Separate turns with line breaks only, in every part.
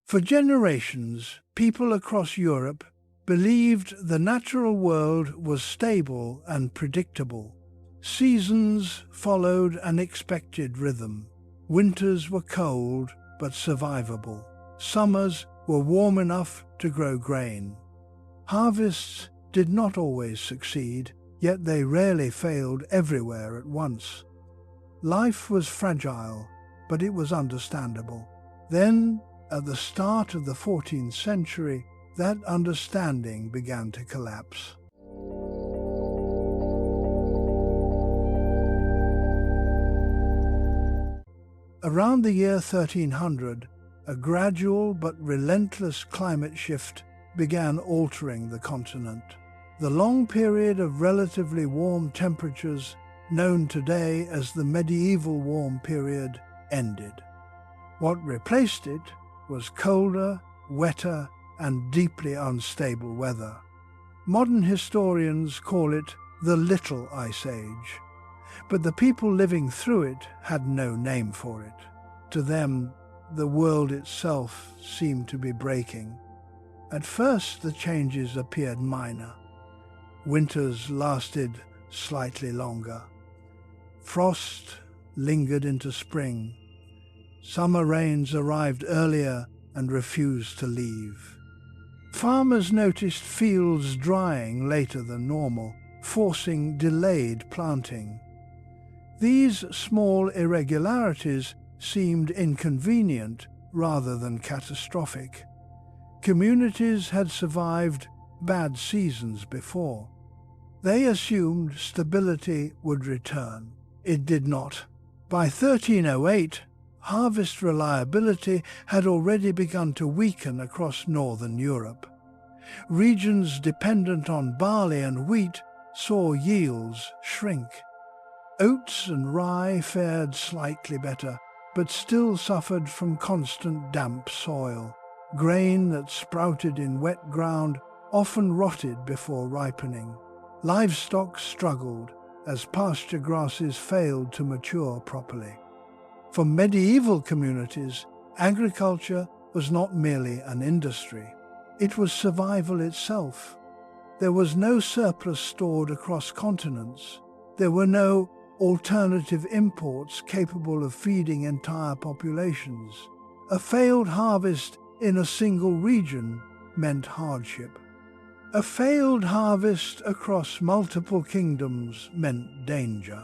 For generations, people across Europe believed the natural world was stable and predictable. Seasons followed an expected rhythm. Winters were cold but survivable. Summers were warm enough to grow grain. Harvests did not always succeed, yet they rarely failed everywhere at once. Life was fragile, but it was understandable. Then, at the start of the 14th century, that understanding began to collapse. Around the year 1300, a gradual but relentless climate shift began altering the continent. The long period of relatively warm temperatures, known today as the medieval warm period, ended. What replaced it was colder, wetter, and deeply unstable weather. Modern historians call it the Little Ice Age, but the people living through it had no name for it. To them, the world itself seemed to be breaking. At first, the changes appeared minor. Winters lasted slightly longer. Frost lingered into spring. Summer rains arrived earlier and refused to leave. Farmers noticed fields drying later than normal, forcing delayed planting. These small irregularities seemed inconvenient rather than catastrophic. Communities had survived bad seasons before. They assumed stability would return. It did not. By 1308, harvest reliability had already begun to weaken across northern Europe. Regions dependent on barley and wheat saw yields shrink. Oats and rye fared slightly better, but still suffered from constant damp soil. Grain that sprouted in wet ground often rotted before ripening. Livestock struggled as pasture grasses failed to mature properly. For medieval communities, agriculture was not merely an industry. It was survival itself. There was no surplus stored across continents. There were no alternative imports capable of feeding entire populations. A failed harvest in a single region meant hardship. A failed harvest across multiple kingdoms meant danger.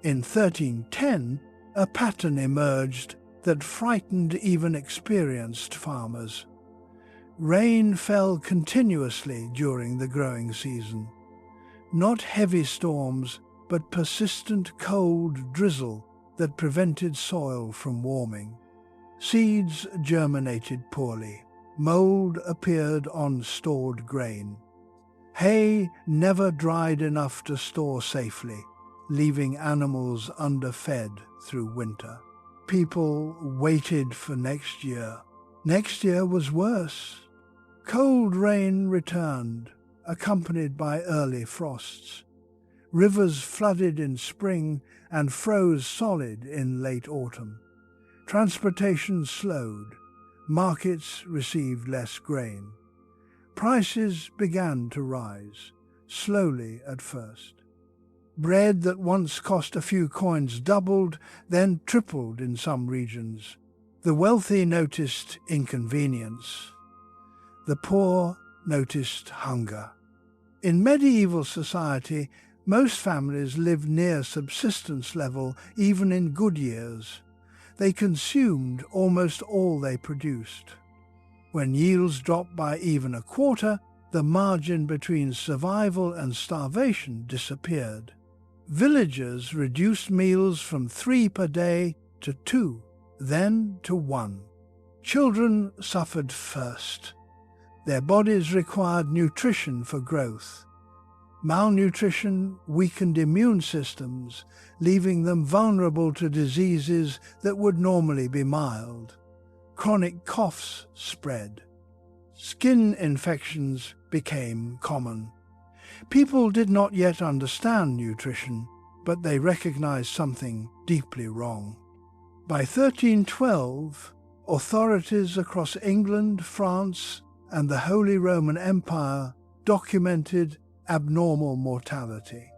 In 1310, a pattern emerged that frightened even experienced farmers. Rain fell continuously during the growing season. Not heavy storms, but persistent cold drizzle that prevented soil from warming. Seeds germinated poorly. Mold appeared on stored grain. Hay never dried enough to store safely, leaving animals underfed through winter. People waited for next year. Next year was worse. Cold rain returned, accompanied by early frosts. Rivers flooded in spring and froze solid in late autumn. Transportation slowed. Markets received less grain. Prices began to rise, slowly at first. Bread that once cost a few coins doubled, then tripled in some regions. The wealthy noticed inconvenience. The poor noticed hunger. In medieval society, most families lived near subsistence level even in good years. They consumed almost all they produced. When yields dropped by even a quarter, the margin between survival and starvation disappeared. Villagers reduced meals from 3 per day to 2, then to 1. Children suffered first. Their bodies required nutrition for growth. Malnutrition weakened immune systems, leaving them vulnerable to diseases that would normally be mild. Chronic coughs spread. Skin infections became common. People did not yet understand nutrition, but they recognized something deeply wrong. By 1312, Authorities across England, France, and the Holy Roman Empire documented abnormal mortality.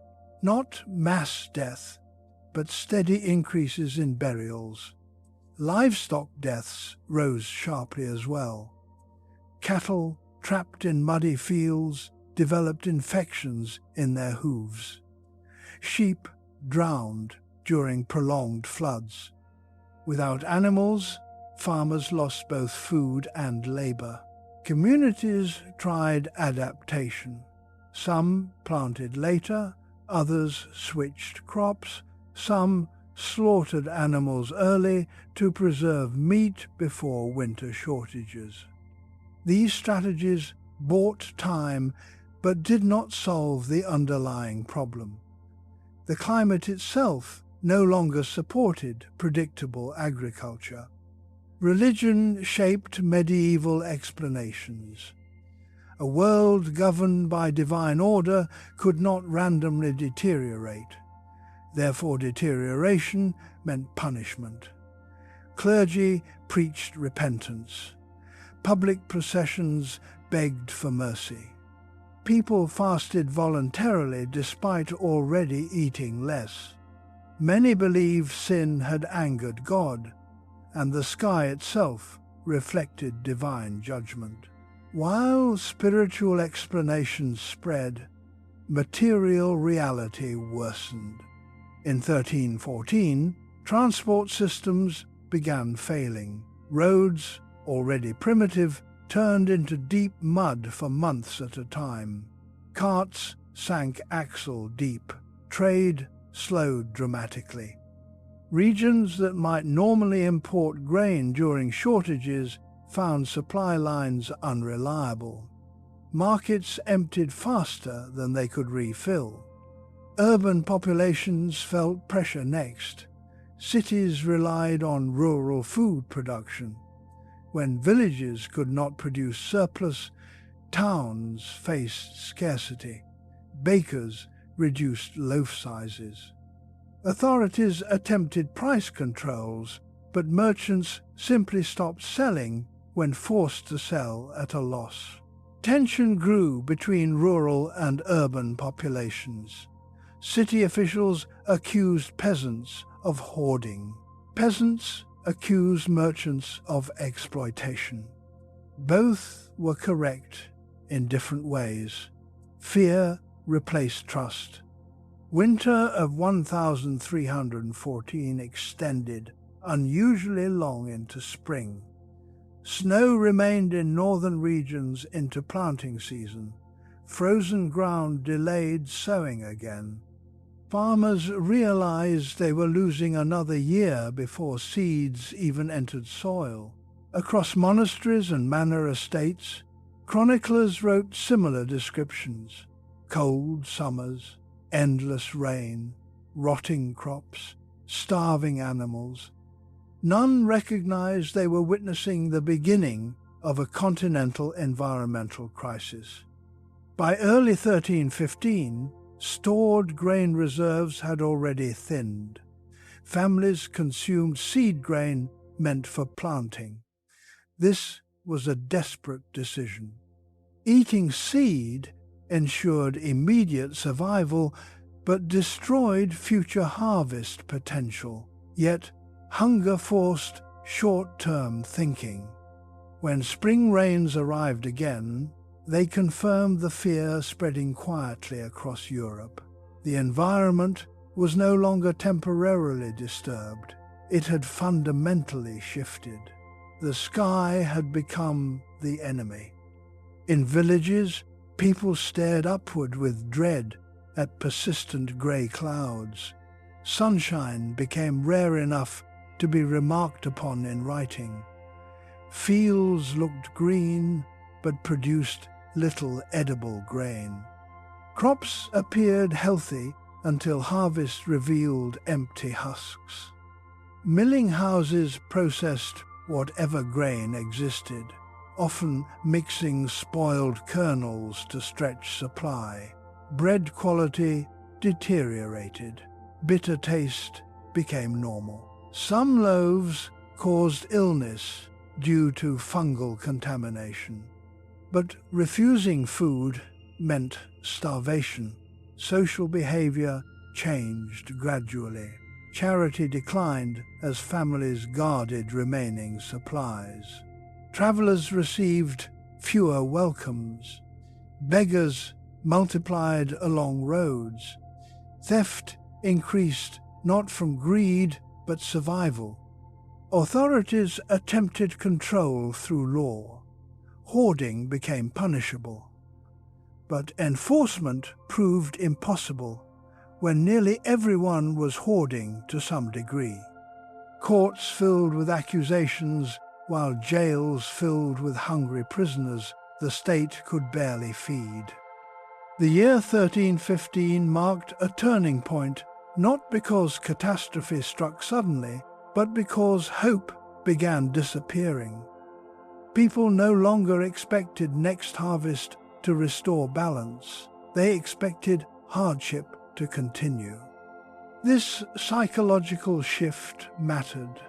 Not mass death, but steady increases in burials. Livestock deaths rose sharply as well. Cattle trapped in muddy fields developed infections in their hooves. Sheep drowned during prolonged floods. Without animals, farmers lost both food and labor. Communities tried adaptation. Some planted later, others switched crops, some slaughtered animals early to preserve meat before winter shortages. These strategies bought time but did not solve the underlying problem. The climate itself no longer supported predictable agriculture. Religion shaped medieval explanations. A world governed by divine order could not randomly deteriorate. Therefore, deterioration meant punishment. Clergy preached repentance. Public processions begged for mercy. People fasted voluntarily despite already eating less. Many believed sin had angered God, and the sky itself reflected divine judgment. While spiritual explanations spread, material reality worsened. In 1314, transport systems began failing. Roads, already primitive, turned into deep mud for months at a time. Carts sank axle deep. Trade slowed dramatically. Regions that might normally import grain during shortages found supply lines unreliable. Markets emptied faster than they could refill. Urban populations felt pressure next. Cities relied on rural food production. When villages could not produce surplus, towns faced scarcity. Bakers reduced loaf sizes. Authorities attempted price controls, but merchants simply stopped selling when forced to sell at a loss. Tension grew between rural and urban populations. City officials accused peasants of hoarding. Peasants accused merchants of exploitation. Both were correct in different ways. Fear replaced trust. Winter of 1314 extended unusually long into spring. Snow remained in northern regions into planting season. Frozen ground delayed sowing again. Farmers realized they were losing another year before seeds even entered soil. Across monasteries and manor estates, chroniclers wrote similar descriptions: cold summers, endless rain, rotting crops, starving animals. None recognized they were witnessing the beginning of a continental environmental crisis. By early 1315, stored grain reserves had already thinned. Families consumed seed grain meant for planting. This was a desperate decision. Eating seed ensured immediate survival, but destroyed future harvest potential. Yet hunger forced short-term thinking. When spring rains arrived again, they confirmed the fear spreading quietly across Europe. The environment was no longer temporarily disturbed. It had fundamentally shifted. The sky had become the enemy. In villages, people stared upward with dread at persistent grey clouds. Sunshine became rare enough to be remarked upon in writing. Fields looked green, but produced little edible grain. Crops appeared healthy until harvest revealed empty husks. Milling houses processed whatever grain existed, often mixing spoiled kernels to stretch supply. Bread quality deteriorated. Bitter taste became normal. Some loaves caused illness due to fungal contamination. But refusing food meant starvation. Social behavior changed gradually. Charity declined as families guarded remaining supplies. Travelers received fewer welcomes. Beggars multiplied along roads. Theft increased not from greed but survival. Authorities attempted control through law. Hoarding became punishable. But enforcement proved impossible when nearly everyone was hoarding to some degree. Courts filled with accusations, while jails filled with hungry prisoners the state could barely feed. The year 1315 marked a turning point, not because catastrophe struck suddenly, but because hope began disappearing. People no longer expected next harvest to restore balance. They expected hardship to continue. This psychological shift mattered.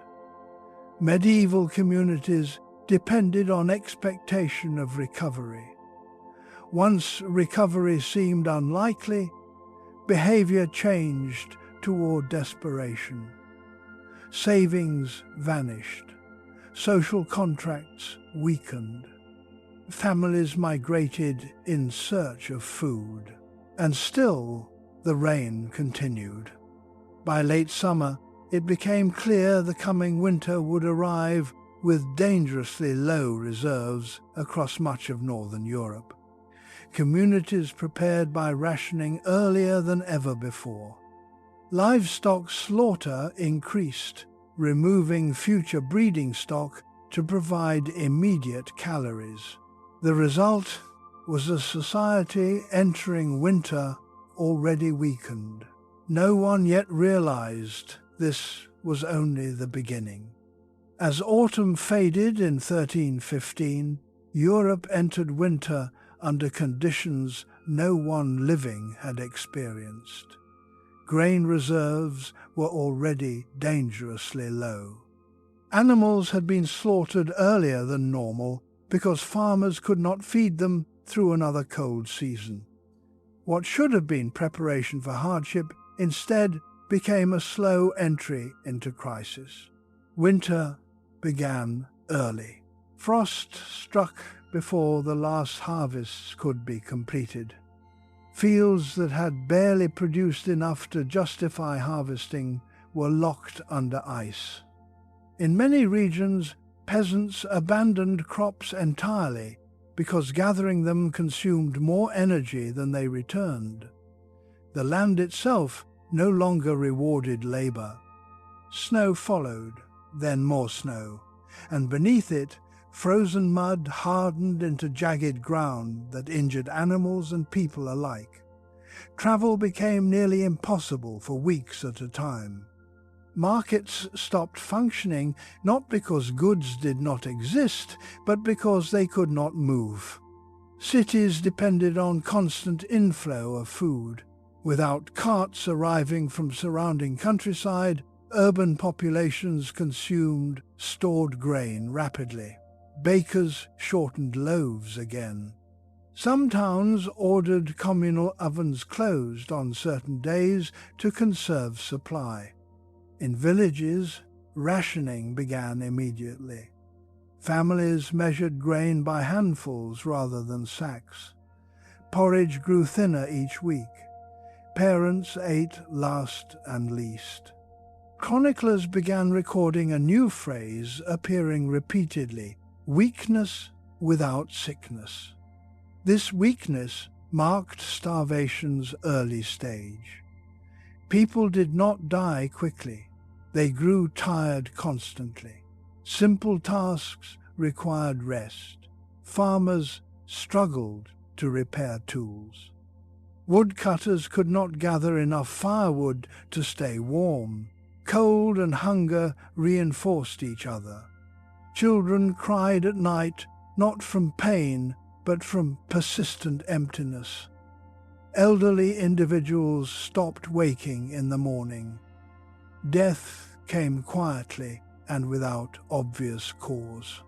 Medieval communities depended on expectation of recovery. Once recovery seemed unlikely, behavior changed toward desperation. Savings vanished. Social contracts weakened. Families migrated in search of food. And still, the rain continued. By late summer, it became clear the coming winter would arrive with dangerously low reserves across much of northern Europe. Communities prepared by rationing earlier than ever before. Livestock slaughter increased, removing future breeding stock to provide immediate calories. The result was a society entering winter already weakened. No one yet realized this was only the beginning. As autumn faded in 1315, Europe entered winter under conditions no one living had experienced. Grain reserves were already dangerously low. Animals had been slaughtered earlier than normal because farmers could not feed them through another cold season. What should have been preparation for hardship instead became a slow entry into crisis. Winter began early. Frost struck before the last harvests could be completed. Fields that had barely produced enough to justify harvesting were locked under ice. In many regions, peasants abandoned crops entirely because gathering them consumed more energy than they returned. The land itself no longer rewarded labor. Snow followed, then more snow, and beneath it, frozen mud hardened into jagged ground that injured animals and people alike. Travel became nearly impossible for weeks at a time. Markets stopped functioning not because goods did not exist, but because they could not move. Cities depended on constant inflow of food. Without carts arriving from surrounding countryside, urban populations consumed stored grain rapidly. Bakers shortened loaves again. Some towns ordered communal ovens closed on certain days to conserve supply. In villages, rationing began immediately. Families measured grain by handfuls rather than sacks. Porridge grew thinner each week. Parents ate last and least. Chroniclers began recording a new phrase appearing repeatedly: weakness without sickness. This weakness marked starvation's early stage. People did not die quickly. They grew tired constantly. Simple tasks required rest. Farmers struggled to repair tools. Woodcutters could not gather enough firewood to stay warm. Cold and hunger reinforced each other. Children cried at night, not from pain, but from persistent emptiness. Elderly individuals stopped waking in the morning. Death came quietly and without obvious cause.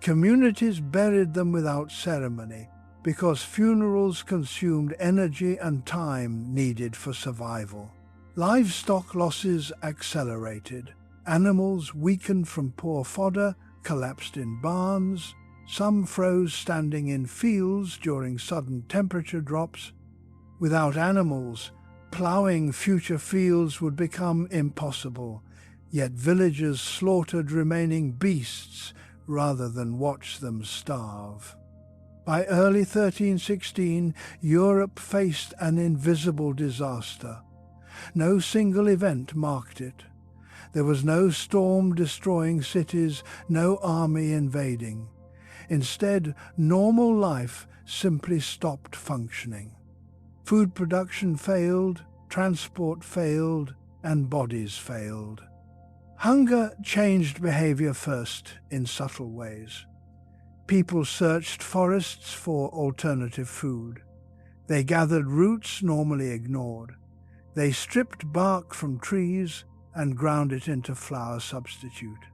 Communities buried them without ceremony because funerals consumed energy and time needed for survival. Livestock losses accelerated. Animals weakened from poor fodder collapsed in barns. Some froze standing in fields during sudden temperature drops. Without animals, ploughing future fields would become impossible, yet villagers slaughtered remaining beasts rather than watch them starve. By early 1316, Europe faced an invisible disaster. No single event marked it. There was no storm destroying cities, no army invading. Instead, normal life simply stopped functioning. Food production failed, transport failed, and bodies failed. Hunger changed behavior first in subtle ways. People searched forests for alternative food. They gathered roots normally ignored. They stripped bark from trees and ground it into flour substitute.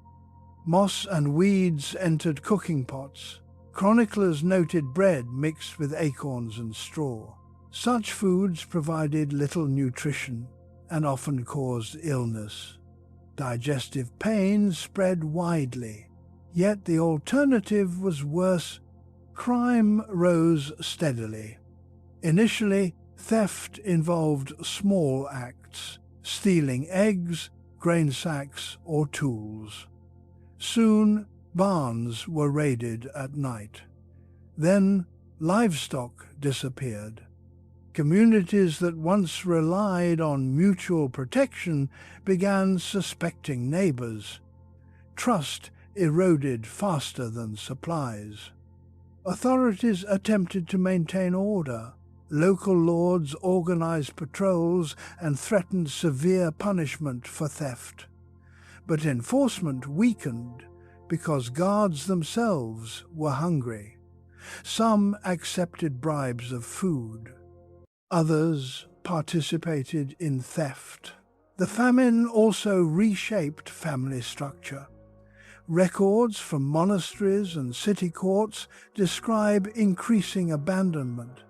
Moss and weeds entered cooking pots. Chroniclers noted bread mixed with acorns and straw. Such foods provided little nutrition and often caused illness. Digestive pain spread widely. Yet the alternative was worse. Crime rose steadily. Initially, theft involved small acts, stealing eggs, grain sacks, or tools. Soon, barns were raided at night. Then, livestock disappeared. Communities that once relied on mutual protection began suspecting neighbors. Trust eroded faster than supplies. Authorities attempted to maintain order. Local lords organized patrols and threatened severe punishment for theft. But enforcement weakened because guards themselves were hungry. Some accepted bribes of food. Others participated in theft. The famine also reshaped family structure. Records from monasteries and city courts describe increasing abandonment.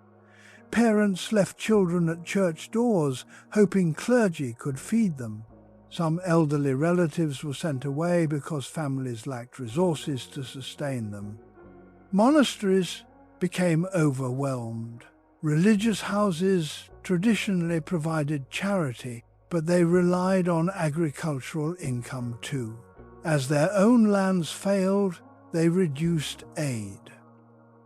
Parents left children at church doors, hoping clergy could feed them. Some elderly relatives were sent away because families lacked resources to sustain them. Monasteries became overwhelmed. Religious houses traditionally provided charity, but they relied on agricultural income too. As their own lands failed, they reduced aid.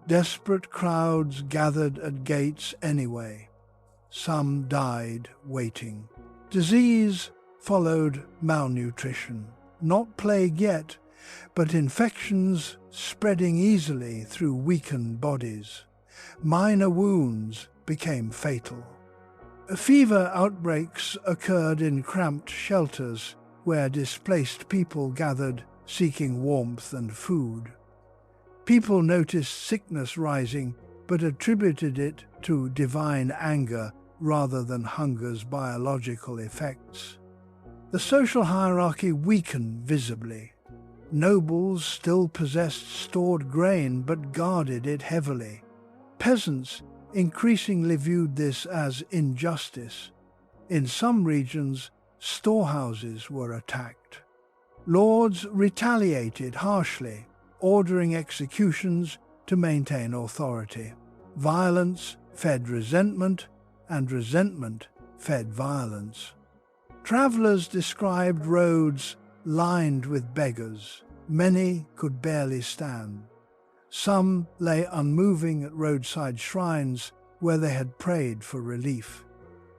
Desperate crowds gathered at gates anyway. Some died waiting. Disease followed malnutrition. Not plague yet, but infections spreading easily through weakened bodies. Minor wounds became fatal. Fever outbreaks occurred in cramped shelters where displaced people gathered seeking warmth and food. People noticed sickness rising, but attributed it to divine anger rather than hunger's biological effects. The social hierarchy weakened visibly. Nobles still possessed stored grain but guarded it heavily. Peasants increasingly viewed this as injustice. In some regions, storehouses were attacked. Lords retaliated harshly, ordering executions to maintain authority. Violence fed resentment, and resentment fed violence. Travelers described roads lined with beggars. Many could barely stand. Some lay unmoving at roadside shrines where they had prayed for relief.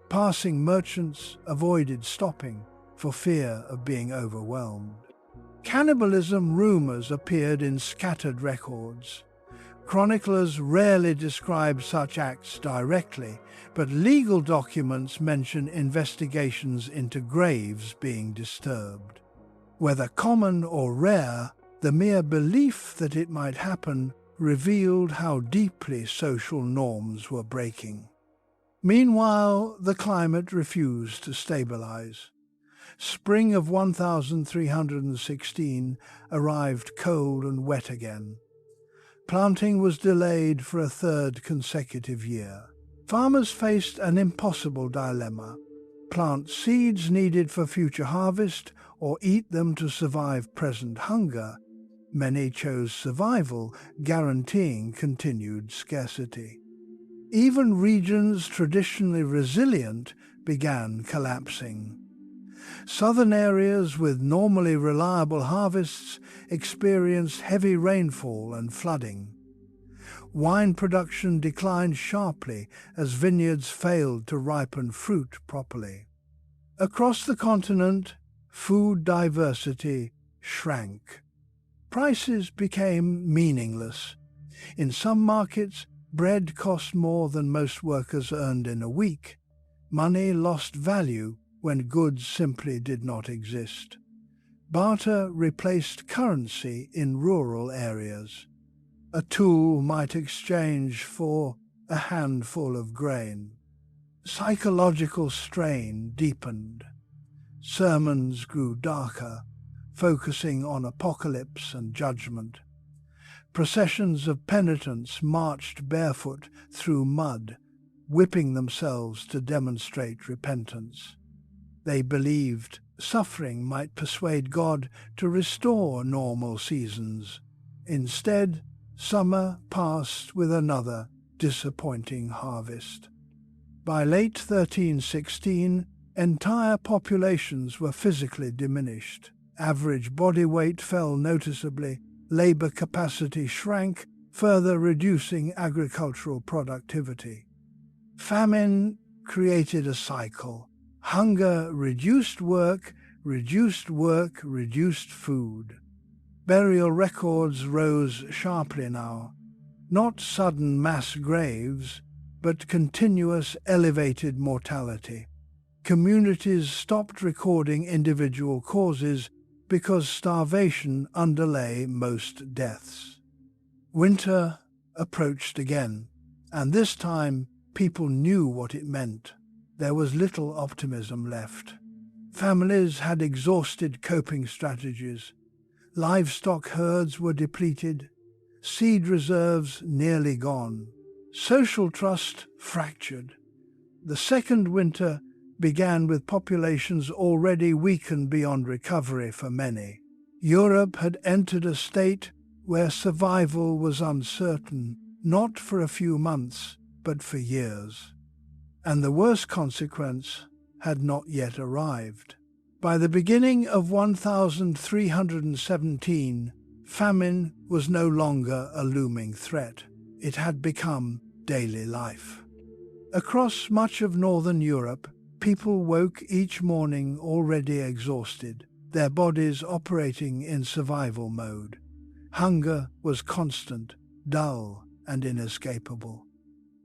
Passing merchants avoided stopping for fear of being overwhelmed. Cannibalism rumors appeared in scattered records. Chroniclers rarely describe such acts directly, but legal documents mention investigations into graves being disturbed. Whether common or rare, the mere belief that it might happen revealed how deeply social norms were breaking. Meanwhile, the climate refused to stabilize. Spring of 1316 arrived cold and wet again. Planting was delayed for a third consecutive year. Farmers faced an impossible dilemma: plant seeds needed for future harvest or eat them to survive present hunger. Many chose survival, guaranteeing continued scarcity. Even regions traditionally resilient began collapsing. Southern areas with normally reliable harvests experienced heavy rainfall and flooding. Wine production declined sharply as vineyards failed to ripen fruit properly. Across the continent, food diversity shrank. Prices became meaningless. In some markets, bread cost more than most workers earned in a week. Money lost value when goods simply did not exist. Barter replaced currency in rural areas. A tool might exchange for a handful of grain. Psychological strain deepened. Sermons grew darker, focusing on apocalypse and judgment. Processions of penitents marched barefoot through mud, whipping themselves to demonstrate repentance. They believed suffering might persuade God to restore normal seasons. Instead, summer passed with another disappointing harvest. By late 1316, entire populations were physically diminished. Average body weight fell noticeably, labor capacity shrank, further reducing agricultural productivity. Famine created a cycle. Hunger reduced work, reduced food. Burial records rose sharply now. Not sudden mass graves, but continuous elevated mortality. Communities stopped recording individual causes because starvation underlay most deaths. Winter approached again, and this time people knew what it meant. There was little optimism left. Families had exhausted coping strategies. Livestock herds were depleted, seed reserves nearly gone. Social trust fractured. The second winter began with populations already weakened beyond recovery for many. Europe had entered a state where survival was uncertain, not for a few months, but for years. And the worst consequence had not yet arrived. By the beginning of 1317, famine was no longer a looming threat. It had become daily life. Across much of northern Europe, people woke each morning already exhausted, their bodies operating in survival mode. Hunger was constant, dull, and inescapable.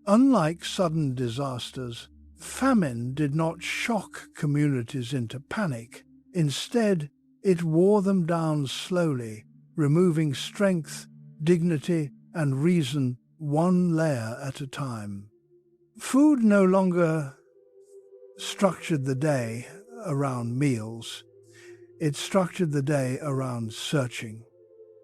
Unlike sudden disasters, famine did not shock communities into panic. Instead, it wore them down slowly, removing strength, dignity, and reason one layer at a time. Food no longer structured the day around meals. It structured the day around searching.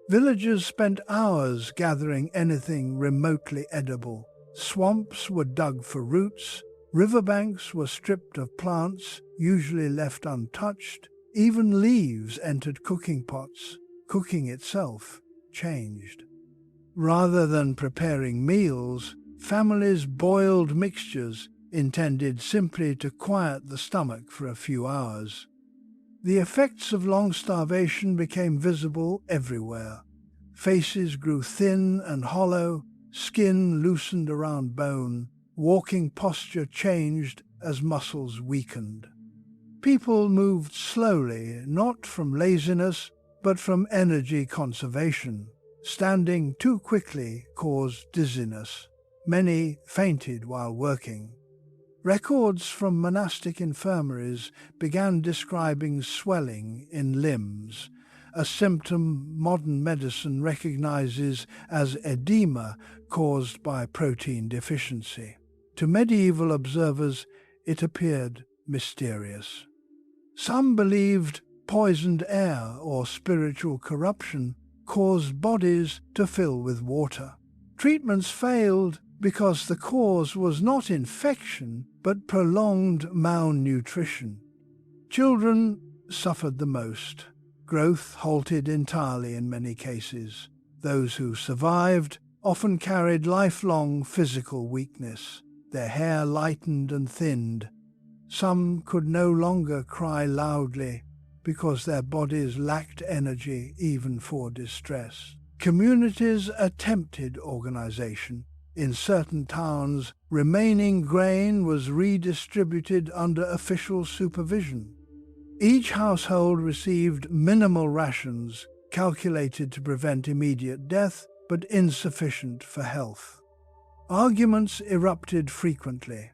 Villagers spent hours gathering anything remotely edible. Swamps were dug for roots. Riverbanks were stripped of plants, usually left untouched. Even leaves entered cooking pots. Cooking itself changed. Rather than preparing meals, families boiled mixtures intended simply to quiet the stomach for a few hours. The effects of long starvation became visible everywhere. Faces grew thin and hollow, skin loosened around bone, walking posture changed as muscles weakened. People moved slowly, not from laziness, but from energy conservation. Standing too quickly caused dizziness. Many fainted while working. Records from monastic infirmaries began describing swelling in limbs, a symptom modern medicine recognizes as edema caused by protein deficiency. To medieval observers, it appeared mysterious. Some believed poisoned air or spiritual corruption caused bodies to fill with water. Treatments failed because the cause was not infection but prolonged malnutrition. Children suffered the most. Growth halted entirely in many cases. Those who survived often carried lifelong physical weakness. Their hair lightened and thinned. Some could no longer cry loudly because their bodies lacked energy even for distress. Communities attempted organization. In certain towns, remaining grain was redistributed under official supervision. Each household received minimal rations calculated to prevent immediate death, but insufficient for health. Arguments erupted frequently.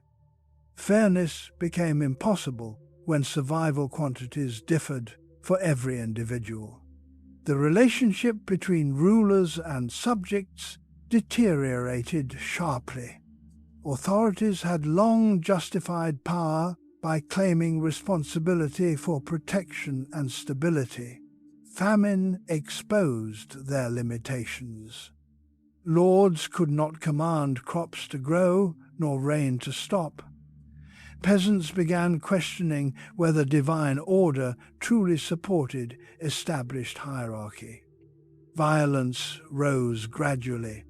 Fairness became impossible when survival quantities differed for every individual. The relationship between rulers and subjects deteriorated sharply. Authorities had long justified power by claiming responsibility for protection and stability. Famine exposed their limitations. Lords could not command crops to grow nor rain to stop. Peasants began questioning whether divine order truly supported established hierarchy. Violence rose gradually.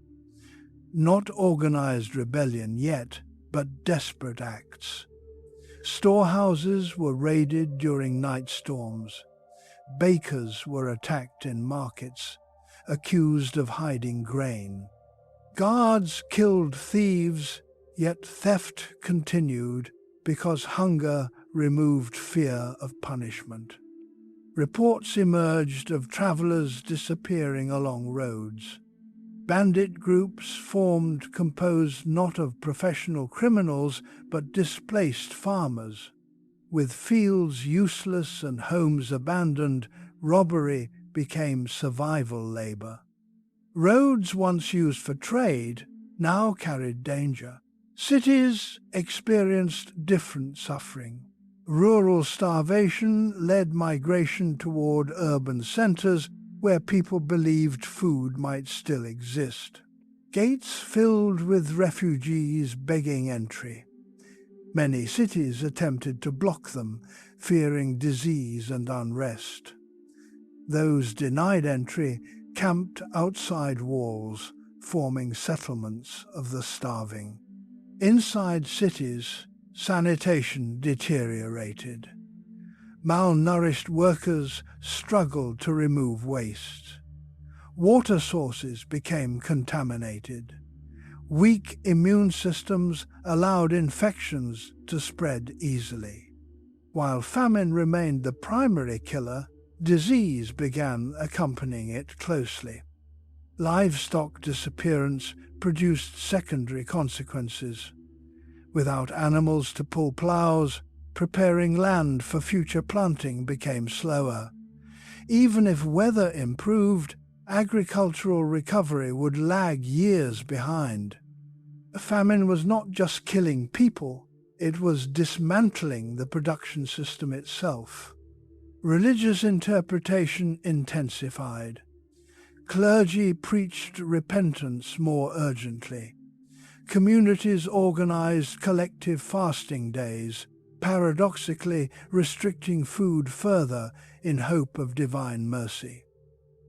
Not organized rebellion yet, but desperate acts. Storehouses were raided during night storms. Bakers were attacked in markets, accused of hiding grain. Guards killed thieves, yet theft continued because hunger removed fear of punishment. Reports emerged of travelers disappearing along roads. Bandit groups formed composed not of professional criminals but displaced farmers. With fields useless and homes abandoned, robbery became survival labor. Roads once used for trade now carried danger. Cities experienced different suffering. Rural starvation led migration toward urban centers where people believed food might still exist. Gates filled with refugees begging entry. Many cities attempted to block them, fearing disease and unrest. Those denied entry camped outside walls, forming settlements of the starving. Inside cities, sanitation deteriorated. Malnourished workers struggled to remove waste. Water sources became contaminated. Weak immune systems allowed infections to spread easily. While famine remained the primary killer, disease began accompanying it closely. Livestock disappearance produced secondary consequences. Without animals to pull plows, preparing land for future planting became slower. Even if weather improved, agricultural recovery would lag years behind. Famine was not just killing people, it was dismantling the production system itself. Religious interpretation intensified. Clergy preached repentance more urgently. Communities organized collective fasting days, paradoxically restricting food further in hope of divine mercy.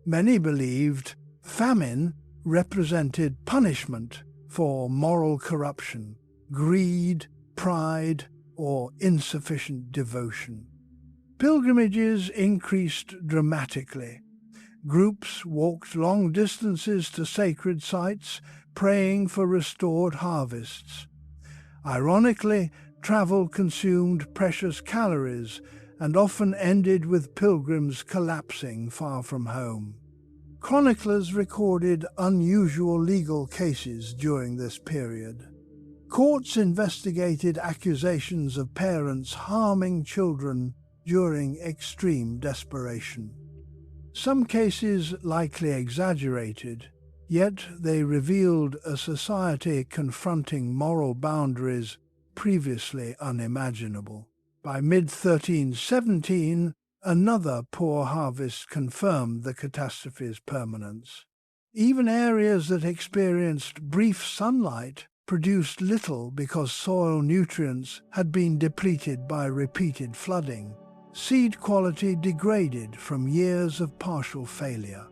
Many believed famine represented punishment for moral corruption, greed, pride, or insufficient devotion. Pilgrimages increased dramatically. Groups walked long distances to sacred sites, praying for restored harvests. Ironically, travel consumed precious calories and often ended with pilgrims collapsing far from home. Chroniclers recorded unusual legal cases during this period. Courts investigated accusations of parents harming children during extreme desperation. Some cases likely exaggerated, yet they revealed a society confronting moral boundaries previously unimaginable. By mid-1317, another poor harvest confirmed the catastrophe's permanence. Even areas that experienced brief sunlight produced little because soil nutrients had been depleted by repeated flooding. Seed quality degraded from years of partial failure.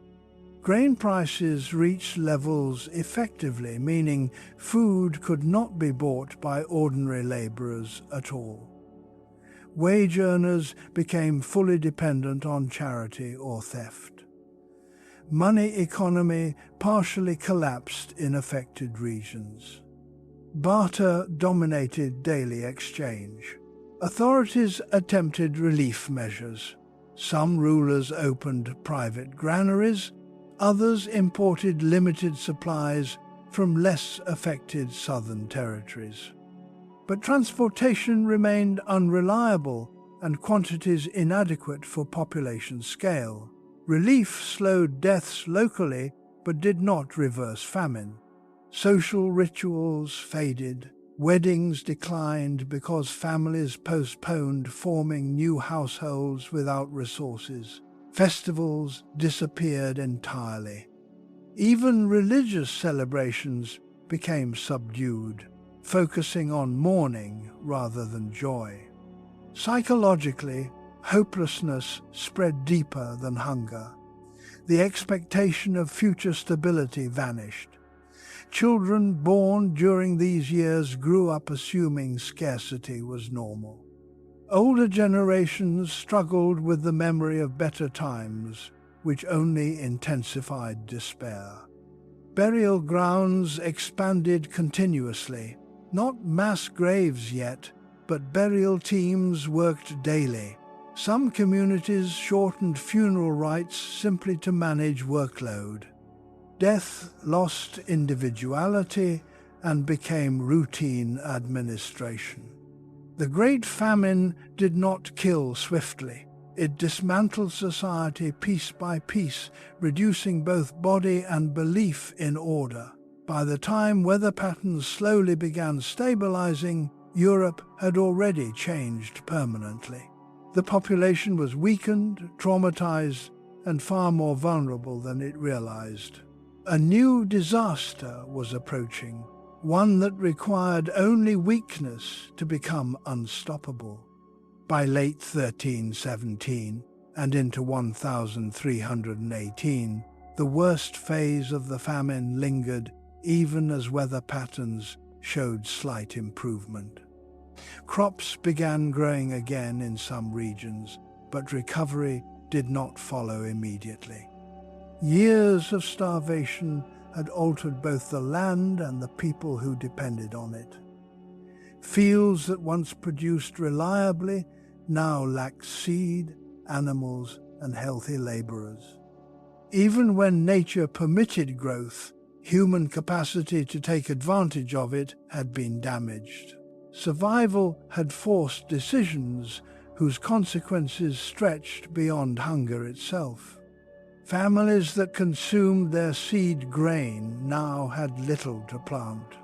Grain prices reached levels effectively, meaning food could not be bought by ordinary laborers at all. Wage earners became fully dependent on charity or theft. Money economy partially collapsed in affected regions. Barter dominated daily exchange. Authorities attempted relief measures. Some rulers opened private granaries, others imported limited supplies from less affected southern territories. But transportation remained unreliable and quantities inadequate for population scale. Relief slowed deaths locally but did not reverse famine. Social rituals faded. Weddings declined because families postponed forming new households without resources. Festivals disappeared entirely. Even religious celebrations became subdued, focusing on mourning rather than joy. Psychologically, hopelessness spread deeper than hunger. The expectation of future stability vanished. Children born during these years grew up assuming scarcity was normal. Older generations struggled with the memory of better times, which only intensified despair. Burial grounds expanded continuously. Not mass graves yet, but burial teams worked daily. Some communities shortened funeral rites simply to manage workload. Death lost individuality and became routine administration. The Great Famine did not kill swiftly. It dismantled society piece by piece, reducing both body and belief in order. By the time weather patterns slowly began stabilizing, Europe had already changed permanently. The population was weakened, traumatized, and far more vulnerable than it realized. A new disaster was approaching, one that required only weakness to become unstoppable. By late 1317 and into 1318, the worst phase of the famine lingered even as weather patterns showed slight improvement. Crops began growing again in some regions, but recovery did not follow immediately. Years of starvation had altered both the land and the people who depended on it. Fields that once produced reliably now lacked seed, animals, and healthy laborers. Even when nature permitted growth, human capacity to take advantage of it had been damaged. Survival had forced decisions whose consequences stretched beyond hunger itself. Families that consumed their seed grain now had little to plant.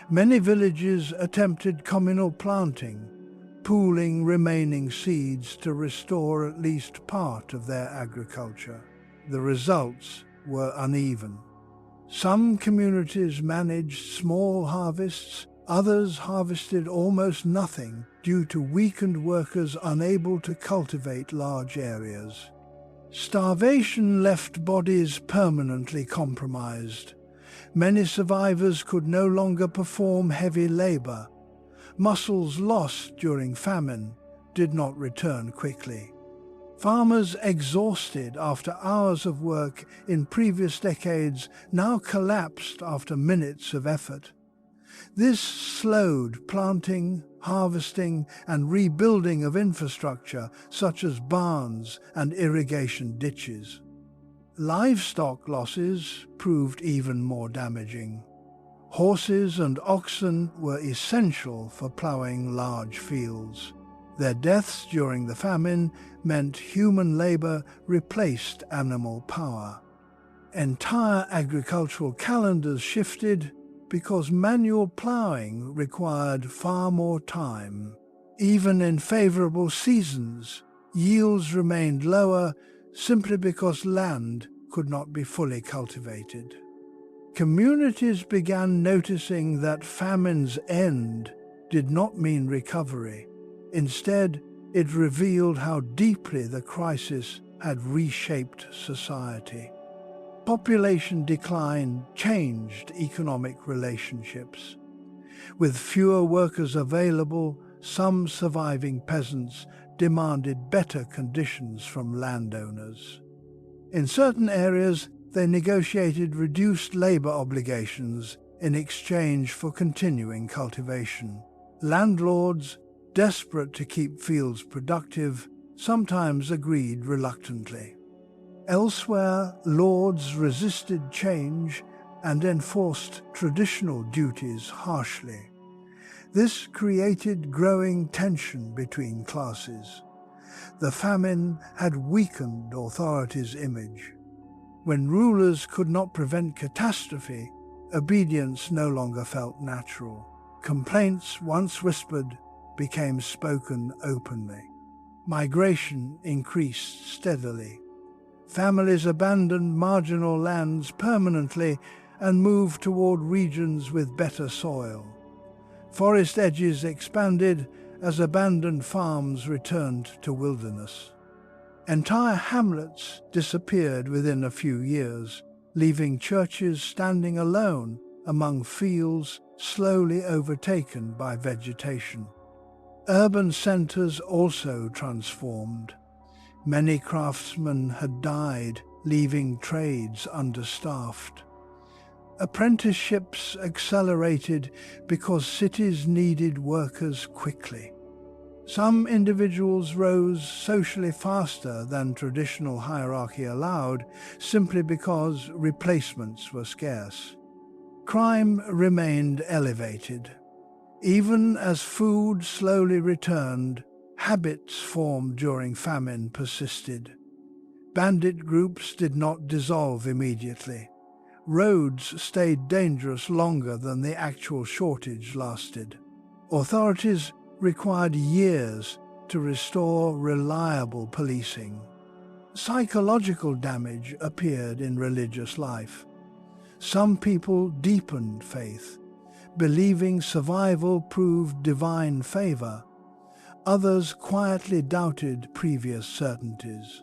Many villages attempted communal planting, pooling remaining seeds to restore at least part of their agriculture. The results were uneven. Some communities managed small harvests, others harvested almost nothing due to weakened workers unable to cultivate large areas. Starvation left bodies permanently compromised. Many survivors could no longer perform heavy labor. Muscles lost during famine did not return quickly. Farmers exhausted after hours of work in previous decades now collapsed after minutes of effort. This slowed planting, harvesting, and rebuilding of infrastructure such as barns and irrigation ditches. Livestock losses proved even more damaging. Horses and oxen were essential for ploughing large fields. Their deaths during the famine meant human labor replaced animal power. Entire agricultural calendars shifted because manual ploughing required far more time. Even in favorable seasons, yields remained lower simply because land could not be fully cultivated. Communities began noticing that famine's end did not mean recovery. Instead, it revealed how deeply the crisis had reshaped society. Population decline changed economic relationships. With fewer workers available, some surviving peasants demanded better conditions from landowners. In certain areas, they negotiated reduced labor obligations in exchange for continuing cultivation. Landlords, desperate to keep fields productive, sometimes agreed reluctantly. Elsewhere, lords resisted change and enforced traditional duties harshly. This created growing tension between classes. The famine had weakened authorities' image. When rulers could not prevent catastrophe, obedience no longer felt natural. Complaints, once whispered, became spoken openly. Migration increased steadily. Families abandoned marginal lands permanently and moved toward regions with better soil. Forest edges expanded as abandoned farms returned to wilderness. Entire hamlets disappeared within a few years, leaving churches standing alone among fields slowly overtaken by vegetation. Urban centers also transformed. Many craftsmen had died, leaving trades understaffed. Apprenticeships accelerated because cities needed workers quickly. Some individuals rose socially faster than traditional hierarchy allowed, simply because replacements were scarce. Crime remained elevated. Even as food slowly returned, habits formed during famine persisted. Bandit groups did not dissolve immediately. Roads stayed dangerous longer than the actual shortage lasted. Authorities required years to restore reliable policing. Psychological damage appeared in religious life. Some people deepened faith, believing survival proved divine favor. Others quietly doubted previous certainties.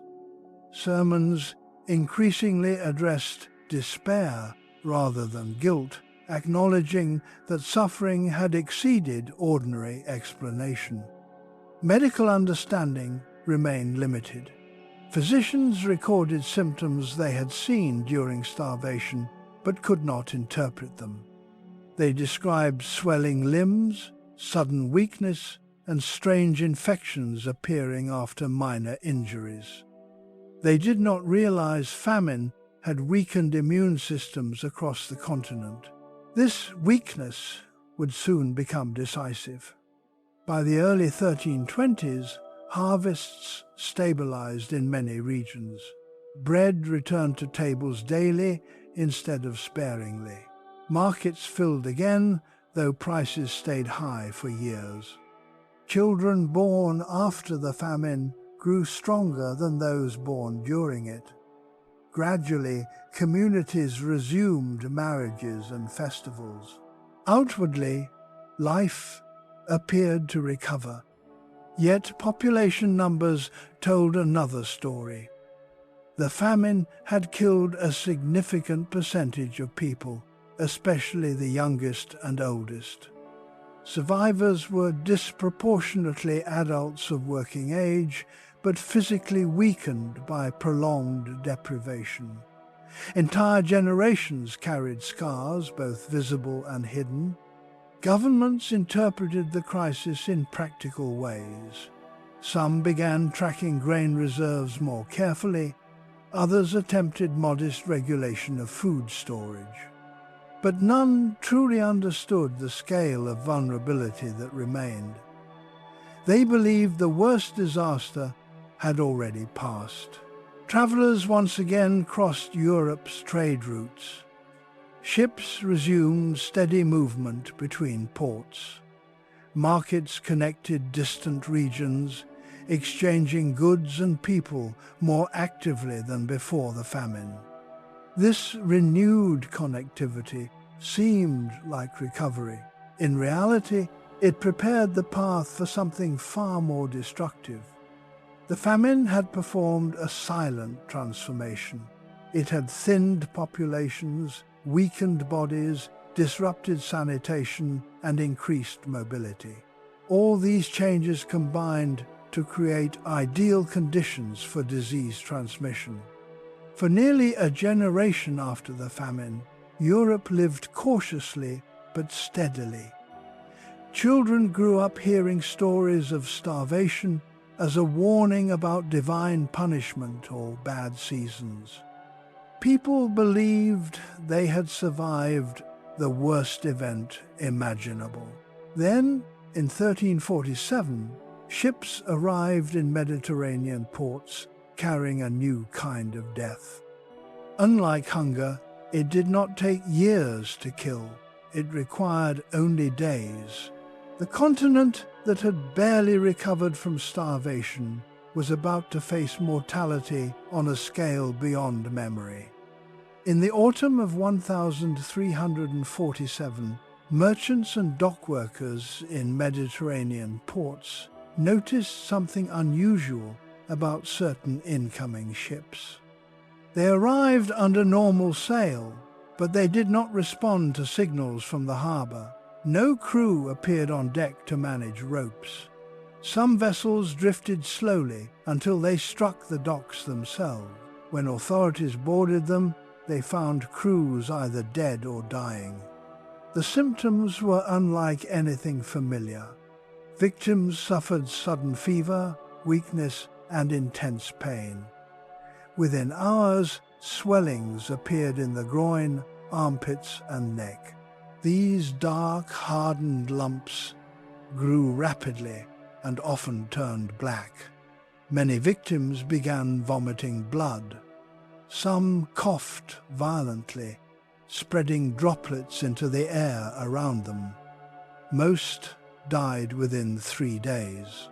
Sermons increasingly addressed despair rather than guilt, acknowledging that suffering had exceeded ordinary explanation. Medical understanding remained limited. Physicians recorded symptoms they had seen during starvation but could not interpret them. They described swelling limbs, sudden weakness, and strange infections appearing after minor injuries. They did not realize famine had weakened immune systems across the continent. This weakness would soon become decisive. By the early 1320s, harvests stabilized in many regions. Bread returned to tables daily instead of sparingly. Markets filled again, though prices stayed high for years. Children born after the famine grew stronger than those born during it. Gradually, communities resumed marriages and festivals. Outwardly, life appeared to recover. Yet population numbers told another story. The famine had killed a significant percentage of people, especially the youngest and oldest. Survivors were disproportionately adults of working age, but physically weakened by prolonged deprivation. Entire generations carried scars, both visible and hidden. Governments interpreted the crisis in practical ways. Some began tracking grain reserves more carefully, others attempted modest regulation of food storage. But none truly understood the scale of vulnerability that remained. They believed the worst disaster had already passed. Travelers once again crossed Europe's trade routes. Ships resumed steady movement between ports. Markets connected distant regions, exchanging goods and people more actively than before the famine. This renewed connectivity seemed like recovery. In reality, it prepared the path for something far more destructive. The famine had performed a silent transformation. It had thinned populations, weakened bodies, disrupted sanitation, and increased mobility. All these changes combined to create ideal conditions for disease transmission. For nearly a generation after the famine, Europe lived cautiously but steadily. Children grew up hearing stories of starvation as a warning about divine punishment or bad seasons. People believed they had survived the worst event imaginable. Then, in 1347, ships arrived in Mediterranean ports carrying a new kind of death. Unlike hunger, it did not take years to kill. It required only days. The continent that had barely recovered from starvation was about to face mortality on a scale beyond memory. In the autumn of 1347, merchants and dockworkers in Mediterranean ports noticed something unusual about certain incoming ships. They arrived under normal sail, but they did not respond to signals from the harbour. No crew appeared on deck to manage ropes. Some vessels drifted slowly until they struck the docks themselves. When authorities boarded them, they found crews either dead or dying. The symptoms were unlike anything familiar. Victims suffered sudden fever, weakness, and intense pain. Within hours, swellings appeared in the groin, armpits, and neck. These dark, hardened lumps grew rapidly and often turned black. Many victims began vomiting blood. Some coughed violently, spreading droplets into the air around them. Most died within 3 days.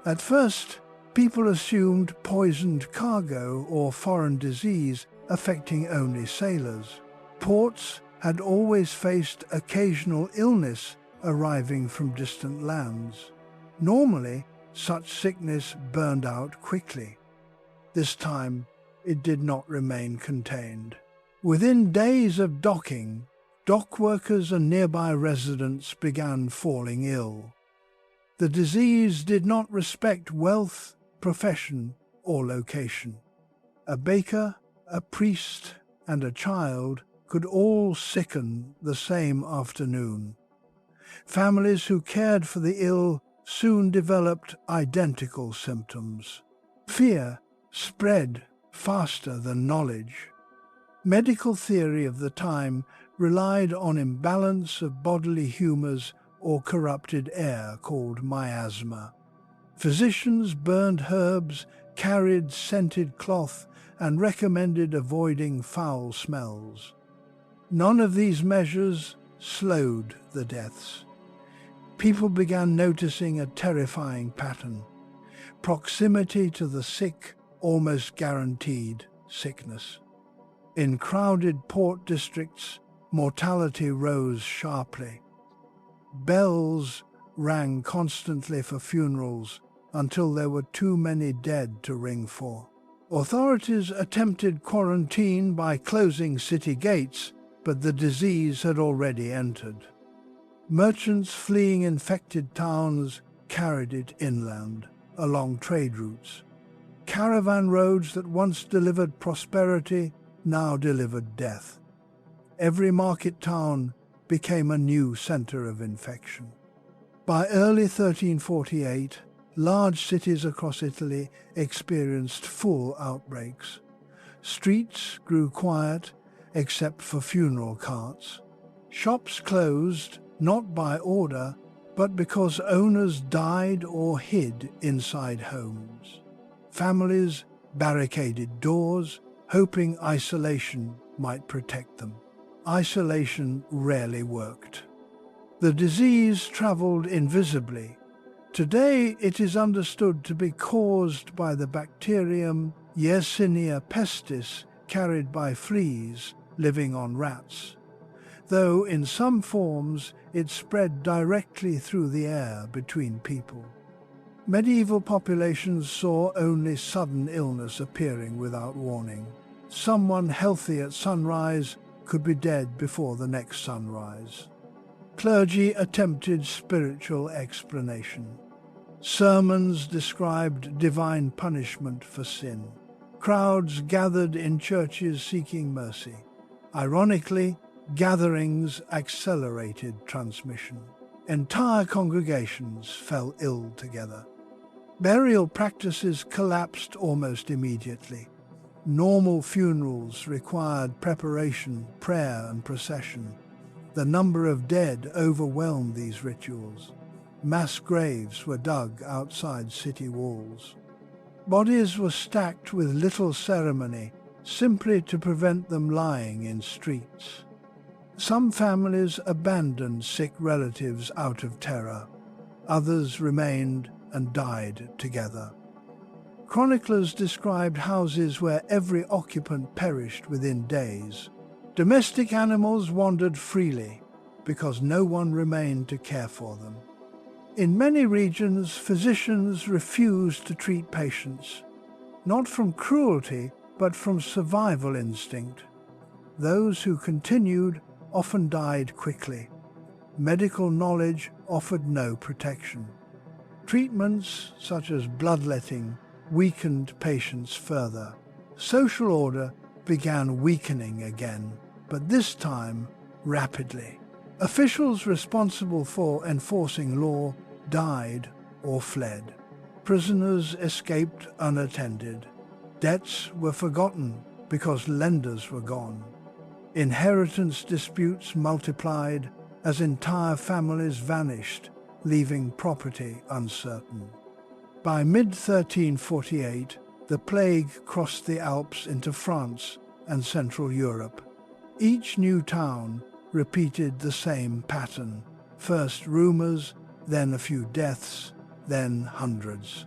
At first, people assumed poisoned cargo or foreign disease affecting only sailors. Ports had always faced occasional illness arriving from distant lands. Normally, such sickness burned out quickly. This time, it did not remain contained. Within days of docking, dock workers and nearby residents began falling ill. The disease did not respect wealth, profession, or location. A baker, a priest, and a child could all sicken the same afternoon. Families who cared for the ill soon developed identical symptoms. Fear spread faster than knowledge. Medical theory of the time relied on imbalance of bodily humours or corrupted air called miasma. Physicians burned herbs, carried scented cloth, and recommended avoiding foul smells. None of these measures slowed the deaths. People began noticing a terrifying pattern. Proximity to the sick almost guaranteed sickness. In crowded port districts, mortality rose sharply. Bells rang constantly for funerals until there were too many dead to ring for. Authorities attempted quarantine by closing city gates, but the disease had already entered. Merchants fleeing infected towns carried it inland, along trade routes. Caravan roads that once delivered prosperity now delivered death. Every market town became a new center of infection. By early 1348, large cities across Italy experienced full outbreaks. Streets grew quiet except for funeral carts. Shops closed, not by order, but because owners died or hid inside homes. Families barricaded doors, hoping isolation might protect them. Isolation rarely worked. The disease traveled invisibly. Today it is understood to be caused by the bacterium Yersinia pestis carried by fleas living on rats, though in some forms it spread directly through the air between people. Medieval populations saw only sudden illness appearing without warning. Someone healthy at sunrise could be dead before the next sunrise. Clergy attempted spiritual explanation. Sermons described divine punishment for sin. Crowds gathered in churches seeking mercy. Ironically, gatherings accelerated transmission. Entire congregations fell ill together. Burial practices collapsed almost immediately. Normal funerals required preparation, prayer, and procession. The number of dead overwhelmed these rituals. Mass graves were dug outside city walls. Bodies were stacked with little ceremony, simply to prevent them lying in streets. Some families abandoned sick relatives out of terror. Others remained and died together. Chroniclers described houses where every occupant perished within days. Domestic animals wandered freely because no one remained to care for them. In many regions, physicians refused to treat patients, not from cruelty, but from survival instinct. Those who continued often died quickly. Medical knowledge offered no protection. Treatments such as bloodletting weakened patients further. Social order began weakening again, but this time rapidly. Officials responsible for enforcing law died or fled. Prisoners escaped unattended. Debts were forgotten because lenders were gone. Inheritance disputes multiplied as entire families vanished, leaving property uncertain. By mid-1348, the plague crossed the Alps into France and Central Europe. Each new town repeated the same pattern. First rumors, then a few deaths, then hundreds.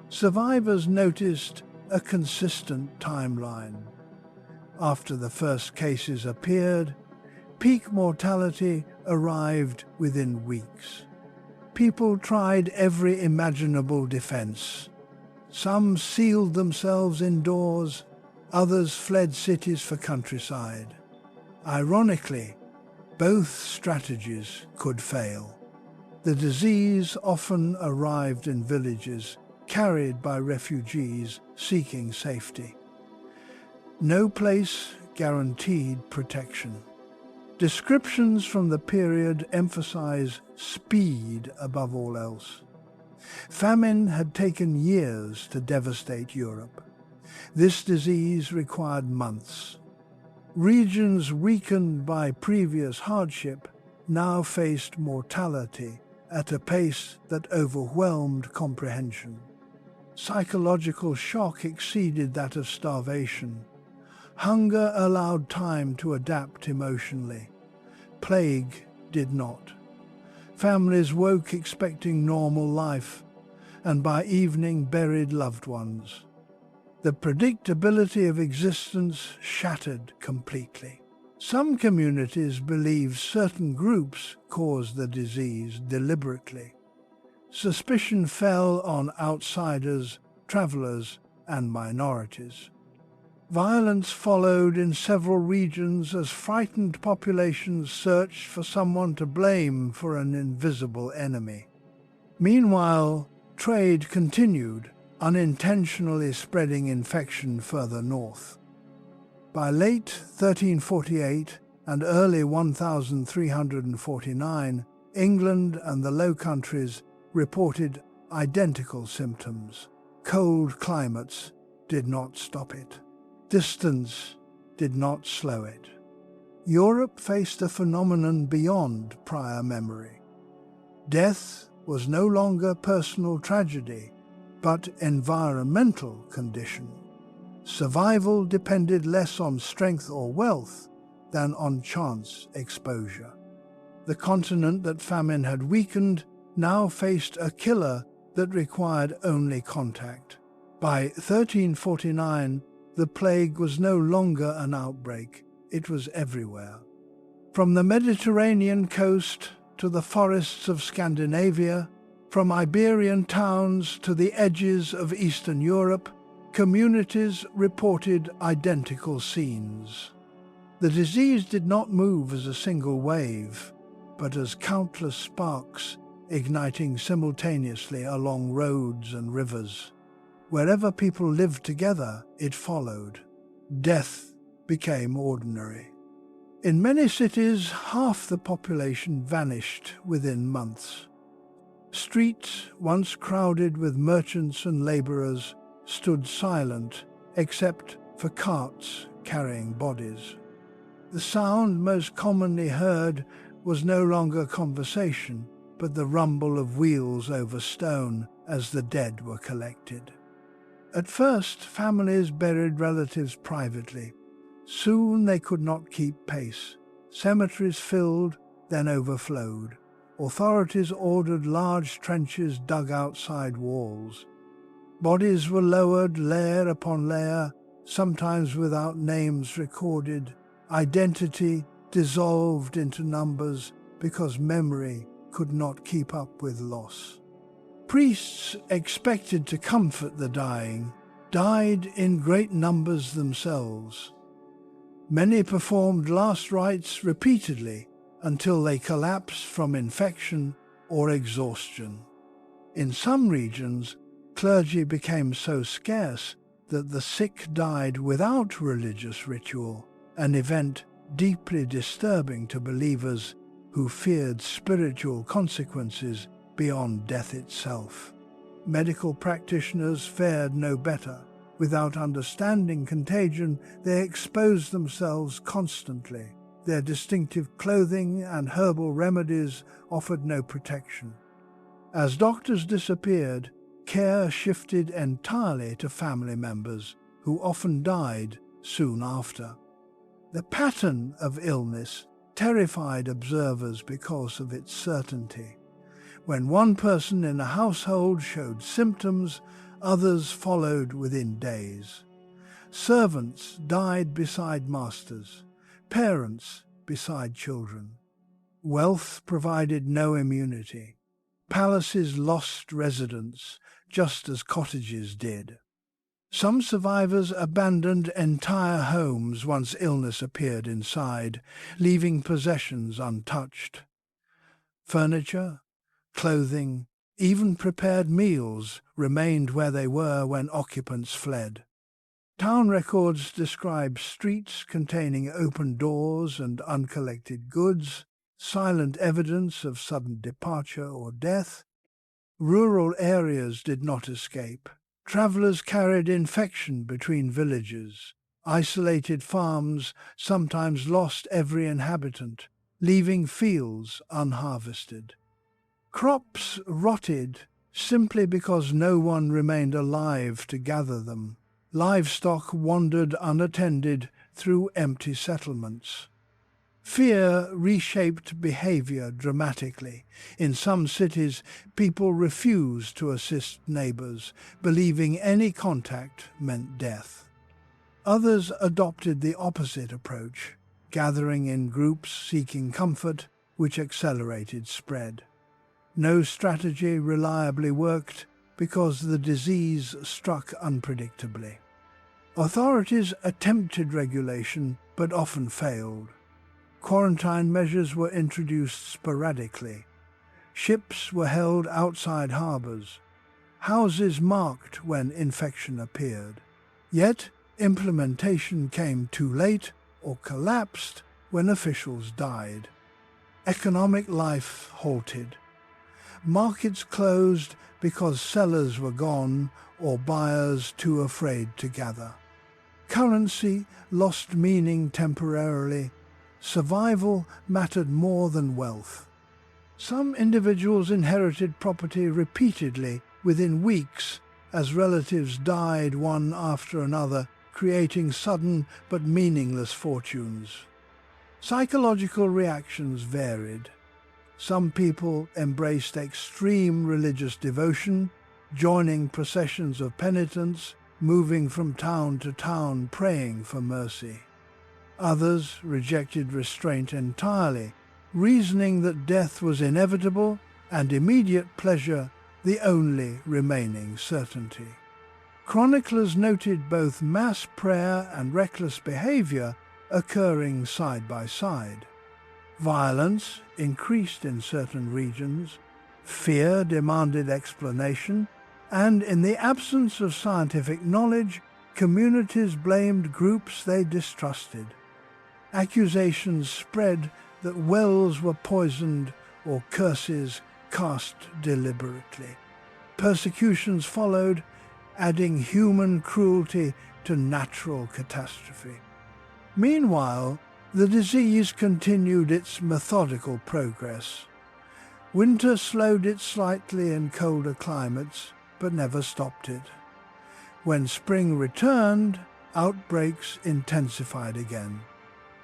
Survivors noticed a consistent timeline. After the first cases appeared, peak mortality arrived within weeks. People tried every imaginable defense. Some sealed themselves indoors, others fled cities for countryside. Ironically, both strategies could fail. The disease often arrived in villages carried by refugees seeking safety. No place guaranteed protection. Descriptions from the period emphasize speed above all else. Famine had taken years to devastate Europe. This disease required months. Regions weakened by previous hardship now faced mortality at a pace that overwhelmed comprehension. Psychological shock exceeded that of starvation. Hunger allowed time to adapt emotionally. Plague did not. Families woke expecting normal life, and by evening buried loved ones. The predictability of existence shattered completely. Some communities believed certain groups caused the disease deliberately. Suspicion fell on outsiders, travelers, and minorities. Violence followed in several regions as frightened populations searched for someone to blame for an invisible enemy. Meanwhile, trade continued, unintentionally spreading infection further north. By late 1348 and early 1349, England and the Low Countries reported identical symptoms. Cold climates did not stop it. Distance did not slow it. Europe faced a phenomenon beyond prior memory. Death was no longer personal tragedy, but environmental condition. Survival depended less on strength or wealth than on chance exposure. The continent that famine had weakened now faced a killer that required only contact. By 1349, the plague was no longer an outbreak, it was everywhere. From the Mediterranean coast to the forests of Scandinavia, from Iberian towns to the edges of Eastern Europe, communities reported identical scenes. The disease did not move as a single wave, but as countless sparks igniting simultaneously along roads and rivers. Wherever people lived together, it followed. Death became ordinary. In many cities, half the population vanished within months. Streets, once crowded with merchants and laborers, stood silent except for carts carrying bodies. The sound most commonly heard was no longer conversation, but the rumble of wheels over stone as the dead were collected. At first, families buried relatives privately. Soon they could not keep pace. Cemeteries filled, then overflowed. Authorities ordered large trenches dug outside walls. Bodies were lowered layer upon layer, sometimes without names recorded. Identity dissolved into numbers because memory could not keep up with loss. Priests, expected to comfort the dying, died in great numbers themselves. Many performed last rites repeatedly until they collapsed from infection or exhaustion. In some regions, clergy became so scarce that the sick died without religious ritual, an event deeply disturbing to believers who feared spiritual consequences beyond death itself. Medical practitioners fared no better. Without understanding contagion, they exposed themselves constantly. Their distinctive clothing and herbal remedies offered no protection. As doctors disappeared, care shifted entirely to family members, who often died soon after. The pattern of illness terrified observers because of its certainty. When one person in a household showed symptoms, others followed within days. Servants died beside masters, parents beside children. Wealth provided no immunity. Palaces lost residents, just as cottages did. Some survivors abandoned entire homes once illness appeared inside, leaving possessions untouched. Furniture, clothing, even prepared meals remained where they were when occupants fled. Town records describe streets containing open doors and uncollected goods, silent evidence of sudden departure or death. Rural areas did not escape. Travelers carried infection between villages. Isolated farms sometimes lost every inhabitant, leaving fields unharvested. Crops rotted simply because no one remained alive to gather them. Livestock wandered unattended through empty settlements. Fear reshaped behavior dramatically. In some cities, people refused to assist neighbors, believing any contact meant death. Others adopted the opposite approach, gathering in groups seeking comfort, which accelerated spread. No strategy reliably worked because the disease struck unpredictably. Authorities attempted regulation but often failed. Quarantine measures were introduced sporadically. Ships were held outside harbors. Houses marked when infection appeared. Yet, implementation came too late or collapsed when officials died. Economic life halted. Markets closed because sellers were gone or buyers too afraid to gather. Currency lost meaning temporarily. Survival mattered more than wealth. Some individuals inherited property repeatedly within weeks as relatives died one after another, creating sudden but meaningless fortunes. Psychological reactions varied. Some people embraced extreme religious devotion, joining processions of penitents, moving from town to town praying for mercy. Others rejected restraint entirely, reasoning that death was inevitable and immediate pleasure the only remaining certainty. Chroniclers noted both mass prayer and reckless behavior occurring side by side. Violence increased in certain regions, fear demanded explanation, and in the absence of scientific knowledge, communities blamed groups they distrusted. Accusations spread that wells were poisoned or curses cast deliberately. Persecutions followed, adding human cruelty to natural catastrophe. Meanwhile, the disease continued its methodical progress. Winter slowed it slightly in colder climates, but never stopped it. When spring returned, outbreaks intensified again.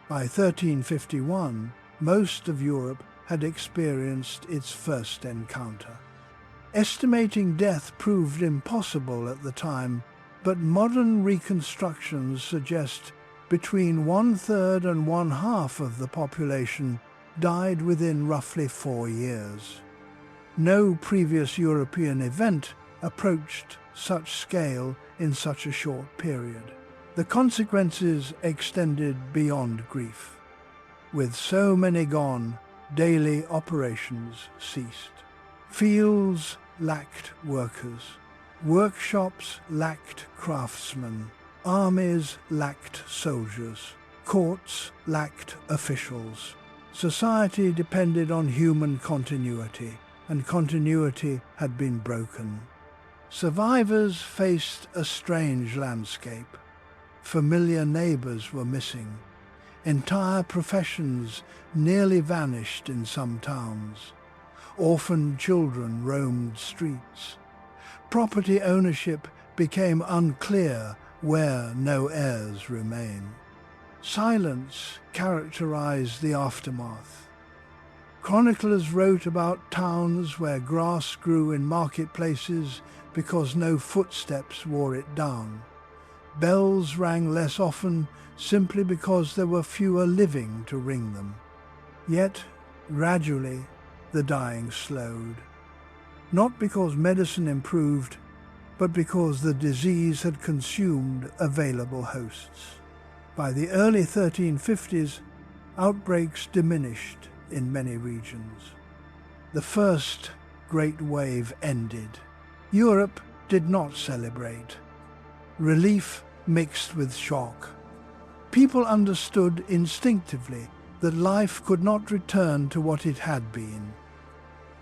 By 1351, most of Europe had experienced its first encounter. Estimating death proved impossible at the time, but modern reconstructions suggest between 1/3 and 1/2 of the population died within roughly 4 years. No previous European event approached such scale in such a short period. The consequences extended beyond grief. With so many gone, daily operations ceased. Fields lacked workers. Workshops lacked craftsmen. Armies lacked soldiers. Courts lacked officials. Society depended on human continuity, and continuity had been broken. Survivors faced a strange landscape. Familiar neighbors were missing. Entire professions nearly vanished in some towns. Orphaned children roamed streets. Property ownership became unclear where no heirs remain. Silence characterized the aftermath. Chroniclers wrote about towns where grass grew in marketplaces because no footsteps wore it down. Bells rang less often simply because there were fewer living to ring them. Yet, gradually, the dying slowed. Not because medicine improved, but because the disease had consumed available hosts. By the early 1350s, outbreaks diminished in many regions. The first great wave ended. Europe did not celebrate. Relief mixed with shock. People understood instinctively that life could not return to what it had been.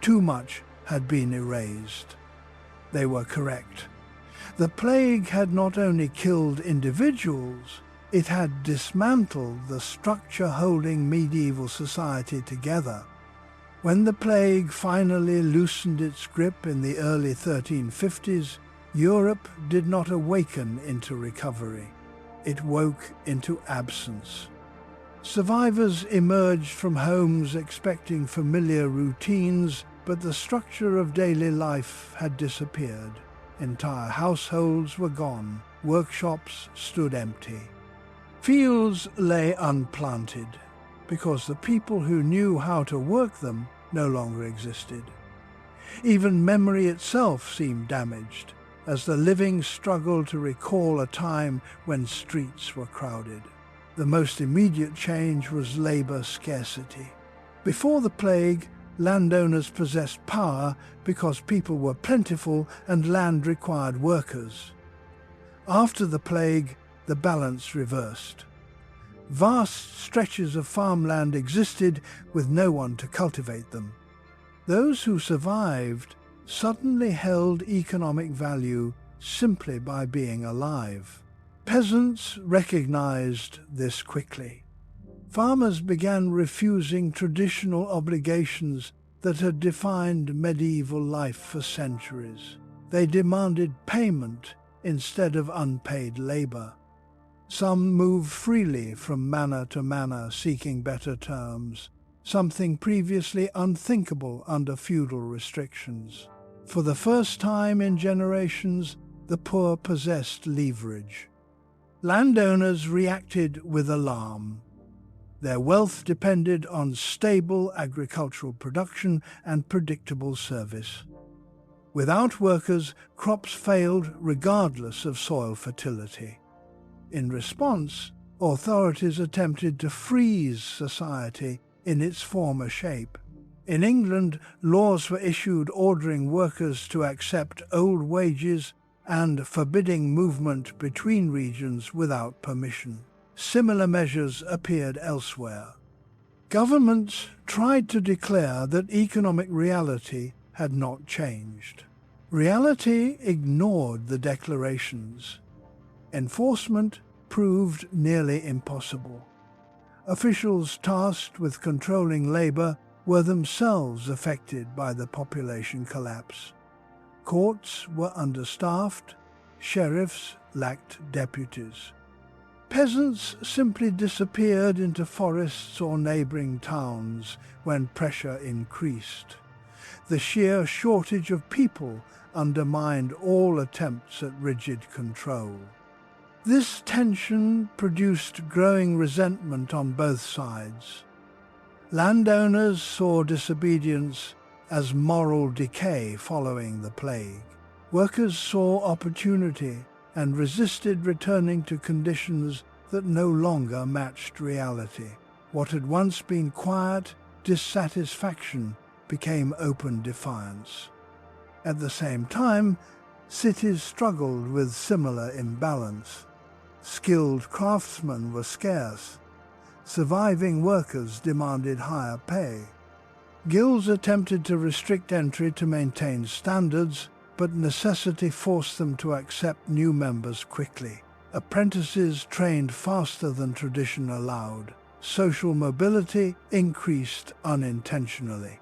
Too much had been erased. They were correct. The plague had not only killed individuals, it had dismantled the structure holding medieval society together. When the plague finally loosened its grip in the early 1350s, Europe did not awaken into recovery. It woke into absence. Survivors emerged from homes expecting familiar routines, but the structure of daily life had disappeared. Entire households were gone. Workshops stood empty. Fields lay unplanted because the people who knew how to work them no longer existed. Even memory itself seemed damaged, as the living struggled to recall a time when streets were crowded. The most immediate change was labor scarcity. Before the plague, landowners possessed power because people were plentiful and land required workers. After the plague, the balance reversed. Vast stretches of farmland existed with no one to cultivate them. Those who survived suddenly held economic value simply by being alive. Peasants recognized this quickly. Farmers began refusing traditional obligations that had defined medieval life for centuries. They demanded payment instead of unpaid labor. Some moved freely from manor to manor seeking better terms. something previously unthinkable under feudal restrictions. For the first time in generations, the poor possessed leverage. Landowners reacted with alarm. Their wealth depended on stable agricultural production and predictable service. Without workers, crops failed regardless of soil fertility. In response, authorities attempted to freeze society in its former shape. In England, laws were issued ordering workers to accept old wages and forbidding movement between regions without permission. Similar measures appeared elsewhere. Governments tried to declare that economic reality had not changed. Reality ignored the declarations. Enforcement proved nearly impossible. Officials tasked with controlling labor were themselves affected by the population collapse. Courts were understaffed, sheriffs lacked deputies. Peasants simply disappeared into forests or neighboring towns when pressure increased. The sheer shortage of people undermined all attempts at rigid control. This tension produced growing resentment on both sides. Landowners saw disobedience as moral decay following the plague. Workers saw opportunity and resisted returning to conditions that no longer matched reality. What had once been quiet dissatisfaction became open defiance. At the same time, cities struggled with similar imbalance. Skilled craftsmen were scarce. Surviving workers demanded higher pay. Guilds attempted to restrict entry to maintain standards, but necessity forced them to accept new members quickly. Apprentices trained faster than tradition allowed. Social mobility increased unintentionally.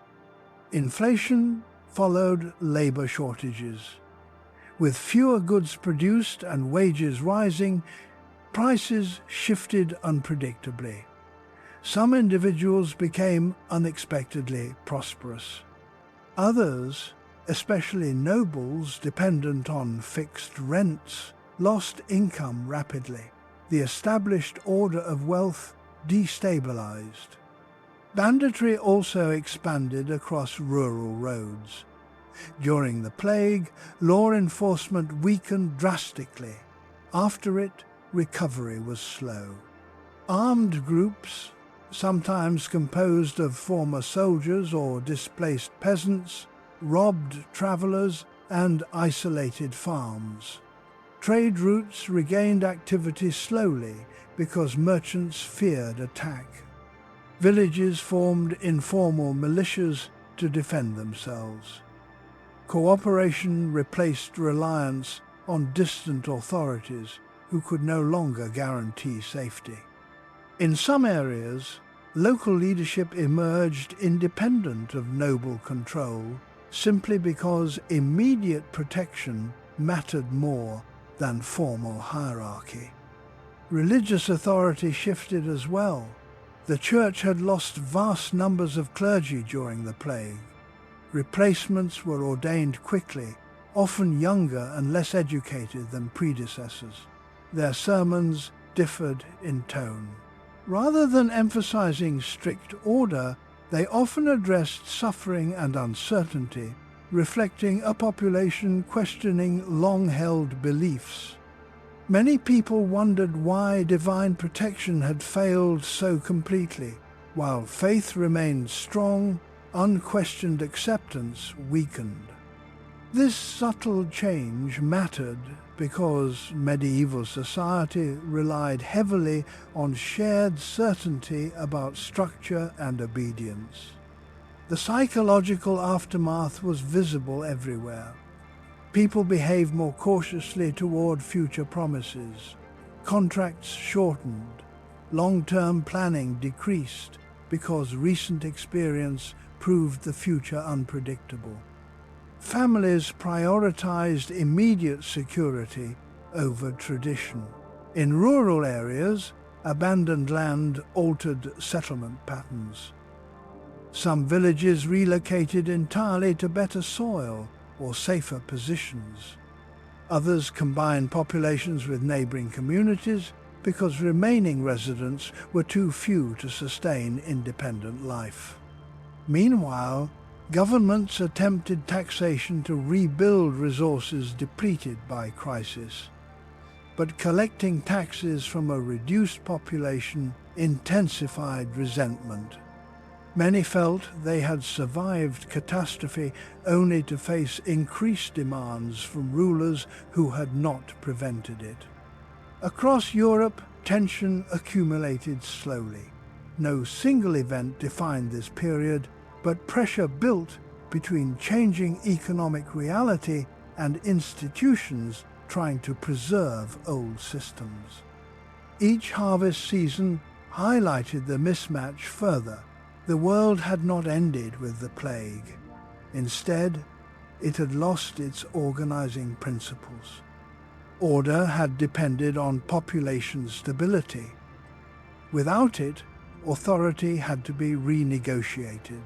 Inflation followed labor shortages. With fewer goods produced and wages rising, prices shifted unpredictably. Some individuals became unexpectedly prosperous. Others, especially nobles dependent on fixed rents, lost income rapidly. The established order of wealth destabilized. Banditry also expanded across rural roads. During the plague, law enforcement weakened drastically. After it, recovery was slow. Armed groups, sometimes composed of former soldiers or displaced peasants, robbed travelers and isolated farms. Trade routes regained activity slowly because merchants feared attack. Villages formed informal militias to defend themselves. Cooperation replaced reliance on distant authorities who could no longer guarantee safety. In some areas, local leadership emerged independent of noble control simply because immediate protection mattered more than formal hierarchy. Religious authority shifted as well. The church had lost vast numbers of clergy during the plague. Replacements were ordained quickly, often younger and less educated than predecessors. Their sermons differed in tone. Rather than emphasizing strict order, they often addressed suffering and uncertainty, reflecting a population questioning long-held beliefs. Many people wondered why divine protection had failed so completely. While faith remained strong, unquestioned acceptance weakened. This subtle change mattered because medieval society relied heavily on shared certainty about structure and obedience. The psychological aftermath was visible everywhere. People behaved more cautiously toward future promises. Contracts shortened. Long-term planning decreased because recent experience proved the future unpredictable. Families prioritized immediate security over tradition. In rural areas, abandoned land altered settlement patterns. Some villages relocated entirely to better soil or safer positions. Others combined populations with neighboring communities because remaining residents were too few to sustain independent life. Meanwhile, governments attempted taxation to rebuild resources depleted by crisis. But collecting taxes from a reduced population intensified resentment. Many felt they had survived catastrophe only to face increased demands from rulers who had not prevented it. Across Europe, tension accumulated slowly. No single event defined this period, but pressure built between changing economic reality and institutions trying to preserve old systems. Each harvest season highlighted the mismatch further. The world had not ended with the plague. Instead, it had lost its organizing principles. Order had depended on population stability. Without it, authority had to be renegotiated,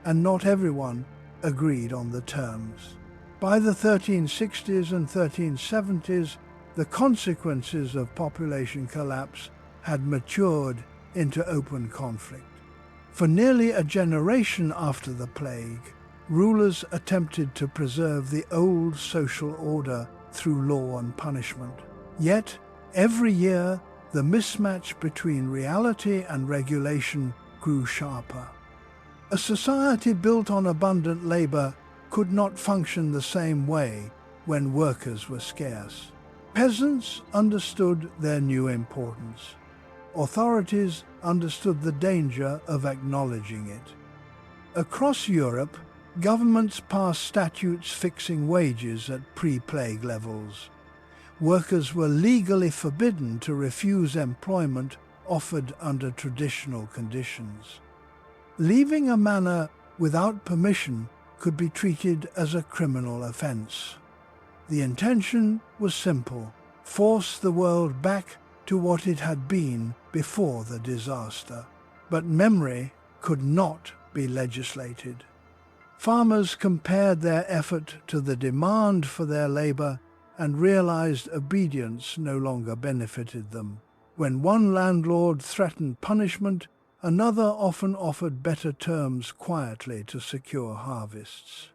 and not everyone agreed on the terms. By the 1360s and 1370s, the consequences of population collapse had matured into open conflict. For nearly a generation after the plague, rulers attempted to preserve the old social order through law and punishment. Yet, every year, the mismatch between reality and regulation grew sharper. A society built on abundant labor could not function the same way when workers were scarce. Peasants understood their new importance. Authorities understood the danger of acknowledging it. Across Europe, governments passed statutes fixing wages at pre-plague levels. Workers were legally forbidden to refuse employment offered under traditional conditions. Leaving a manor without permission could be treated as a criminal offense. The intention was simple: force the world back to what it had been before the disaster. But memory could not be legislated. Farmers compared their effort to the demand for their labor and realized obedience no longer benefited them. When one landlord threatened punishment, another often offered better terms quietly to secure harvests.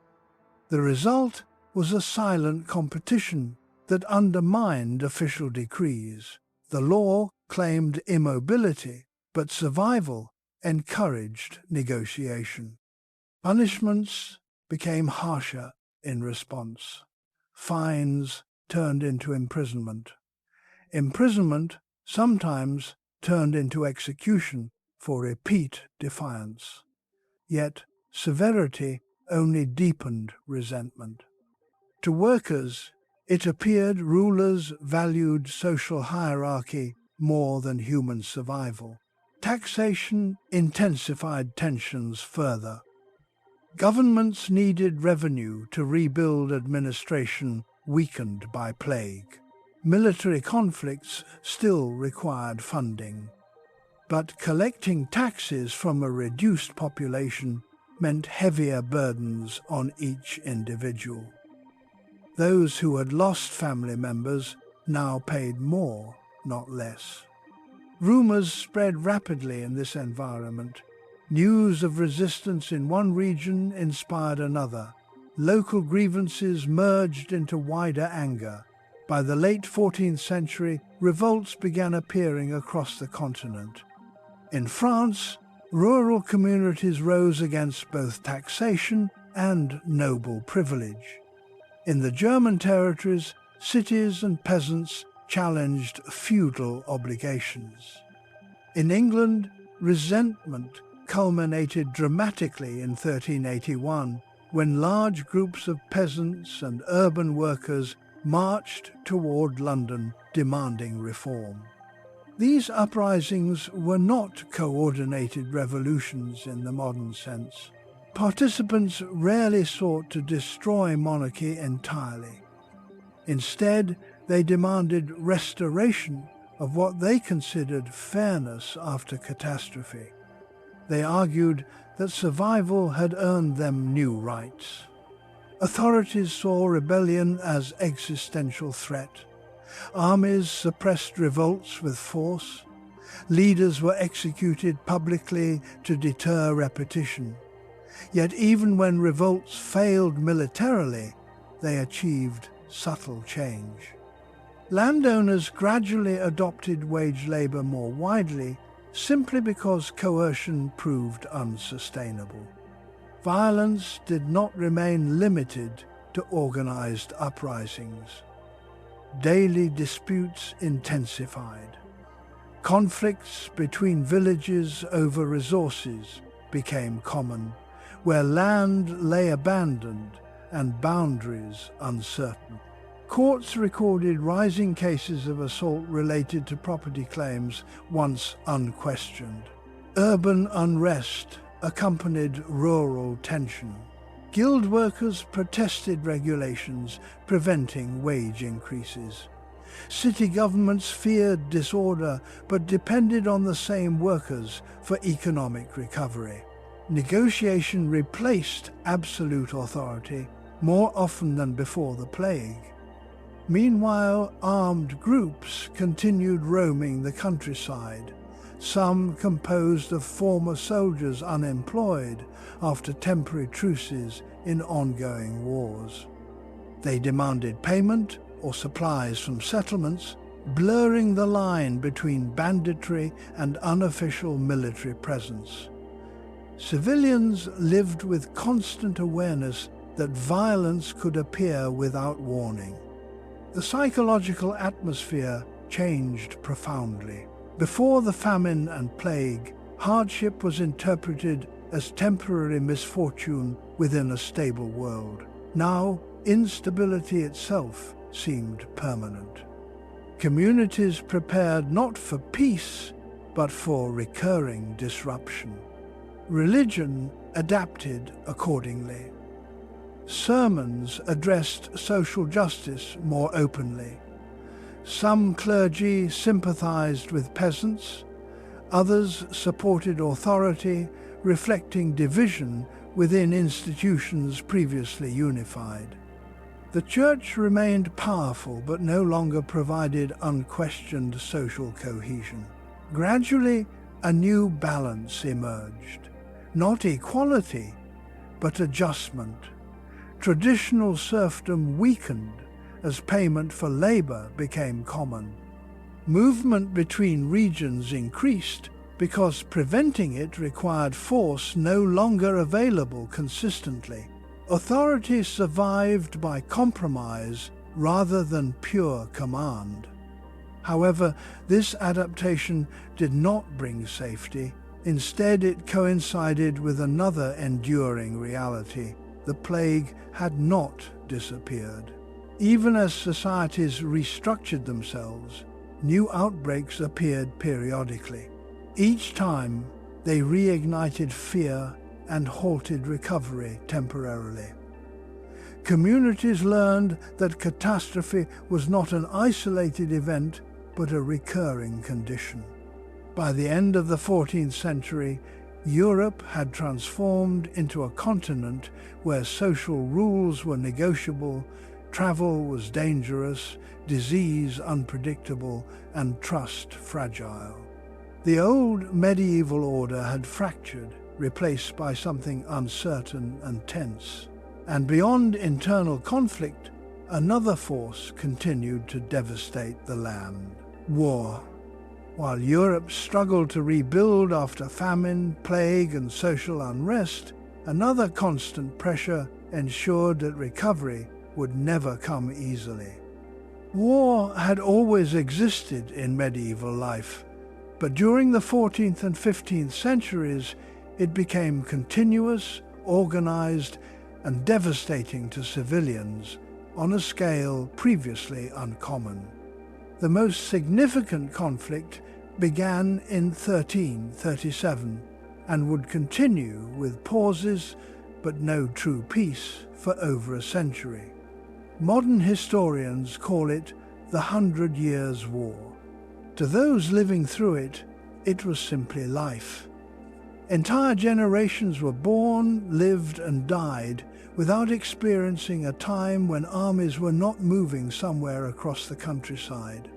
The result was a silent competition that undermined official decrees. The law claimed immobility, but survival encouraged negotiation. Punishments became harsher in response. Fines turned into imprisonment. Imprisonment sometimes turned into execution for repeat defiance. Yet severity only deepened resentment. To workers, it appeared rulers valued social hierarchy more than human survival. Taxation intensified tensions further. Governments needed revenue to rebuild administration weakened by plague. Military conflicts still required funding. But collecting taxes from a reduced population meant heavier burdens on each individual. Those who had lost family members now paid more, not less. Rumors spread rapidly in this environment. News of resistance in one region inspired another. Local grievances merged into wider anger. By the late 14th century, revolts began appearing across the continent. In France, rural communities rose against both taxation and noble privilege. In the German territories, cities and peasants challenged feudal obligations. In England, resentment culminated dramatically in 1381, when large groups of peasants and urban workers marched toward London demanding reform. These uprisings were not coordinated revolutions in the modern sense. Participants rarely sought to destroy monarchy entirely. Instead, they demanded restoration of what they considered fairness after catastrophe. They argued that survival had earned them new rights. Authorities saw rebellion as existential threat. Armies suppressed revolts with force. Leaders were executed publicly to deter repetition. Yet even when revolts failed militarily, they achieved subtle change. Landowners gradually adopted wage labor more widely simply because coercion proved unsustainable. Violence did not remain limited to organized uprisings. Daily disputes intensified. Conflicts between villages over resources became common, where land lay abandoned and boundaries uncertain. Courts recorded rising cases of assault related to property claims once unquestioned. Urban unrest accompanied rural tension. Guild workers protested regulations preventing wage increases. City governments feared disorder but depended on the same workers for economic recovery. Negotiation replaced absolute authority more often than before the plague. Meanwhile, armed groups continued roaming the countryside, some composed of former soldiers unemployed after temporary truces in ongoing wars. They demanded payment or supplies from settlements, blurring the line between banditry and unofficial military presence. Civilians lived with constant awareness that violence could appear without warning. The psychological atmosphere changed profoundly. Before the famine and plague, hardship was interpreted as temporary misfortune within a stable world. Now, instability itself seemed permanent. Communities prepared not for peace, but for recurring disruption. Religion adapted accordingly. Sermons addressed social justice more openly. Some clergy sympathized with peasants, others supported authority, reflecting division within institutions previously unified. The church remained powerful but no longer provided unquestioned social cohesion. Gradually, a new balance emerged. Not equality, but adjustment. Traditional serfdom weakened as payment for labor became common. Movement between regions increased because preventing it required force no longer available consistently. Authority survived by compromise rather than pure command. However, this adaptation did not bring safety. Instead, it coincided with another enduring reality. The plague had not disappeared. Even as societies restructured themselves, new outbreaks appeared periodically. Each time, they reignited fear and halted recovery temporarily. Communities learned that catastrophe was not an isolated event, but a recurring condition. By the end of the 14th century, Europe had transformed into a continent where social rules were negotiable, travel was dangerous, disease unpredictable, and trust fragile. The old medieval order had fractured, replaced by something uncertain and tense. And beyond internal conflict, another force continued to devastate the land: war. While Europe struggled to rebuild after famine, plague, and social unrest, another constant pressure ensured that recovery would never come easily. War had always existed in medieval life, but during the 14th and 15th centuries, it became continuous, organized, and devastating to civilians on a scale previously uncommon. The most significant conflict began in 1337 and would continue with pauses but no true peace for over a century. Modern historians call it the 100 Years' War. To those living through it, it was simply life. Entire generations were born, lived, and died without experiencing a time when armies were not moving somewhere across the countryside.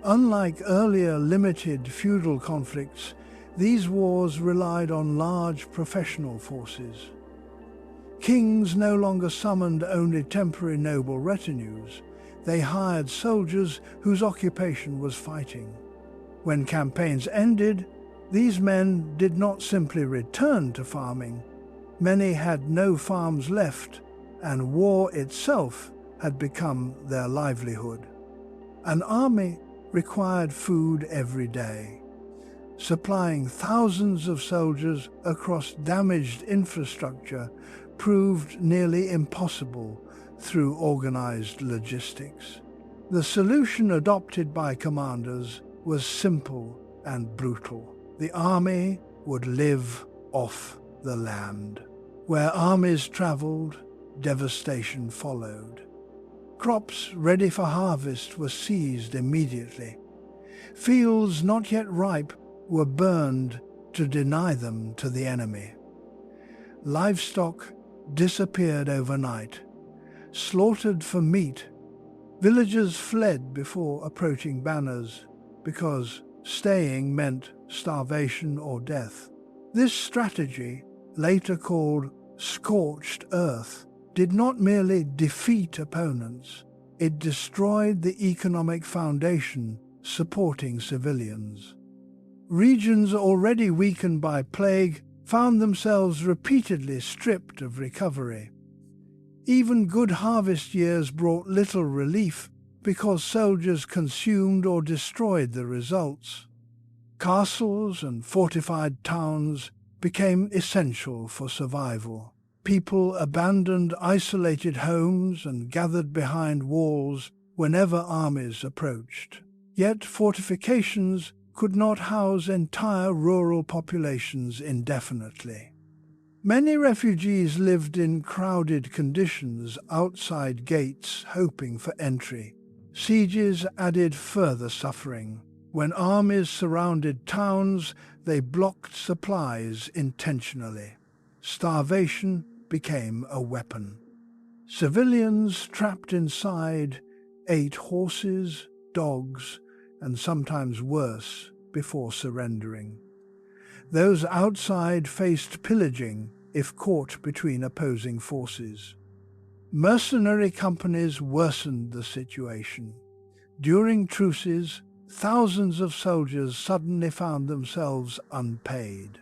Unlike earlier limited feudal conflicts, these wars relied on large professional forces. Kings no longer summoned only temporary noble retinues. They hired soldiers whose occupation was fighting. When campaigns ended, these men did not simply return to farming. Many had no farms left, and war itself had become their livelihood. An army required food every day. Supplying thousands of soldiers across damaged infrastructure proved nearly impossible through organized logistics. The solution adopted by commanders was simple and brutal. The army would live off the land. Where armies traveled, devastation followed. Crops ready for harvest were seized immediately. Fields not yet ripe were burned to deny them to the enemy. Livestock disappeared overnight. Slaughtered for meat, villagers fled before approaching banners because staying meant starvation or death. This strategy, later called scorched earth, did not merely defeat opponents, it destroyed the economic foundation supporting civilians. Regions already weakened by plague found themselves repeatedly stripped of recovery. Even good harvest years brought little relief because soldiers consumed or destroyed the results. Castles and fortified towns became essential for survival. People abandoned isolated homes and gathered behind walls whenever armies approached. Yet fortifications could not house entire rural populations indefinitely. Many refugees lived in crowded conditions outside gates, hoping for entry. Sieges added further suffering. When armies surrounded towns, they blocked supplies intentionally. Starvation became a weapon. Civilians trapped inside ate horses, dogs, and sometimes worse before surrendering. Those outside faced pillaging if caught between opposing forces. Mercenary companies worsened the situation. During truces, thousands of soldiers suddenly found themselves unpaid.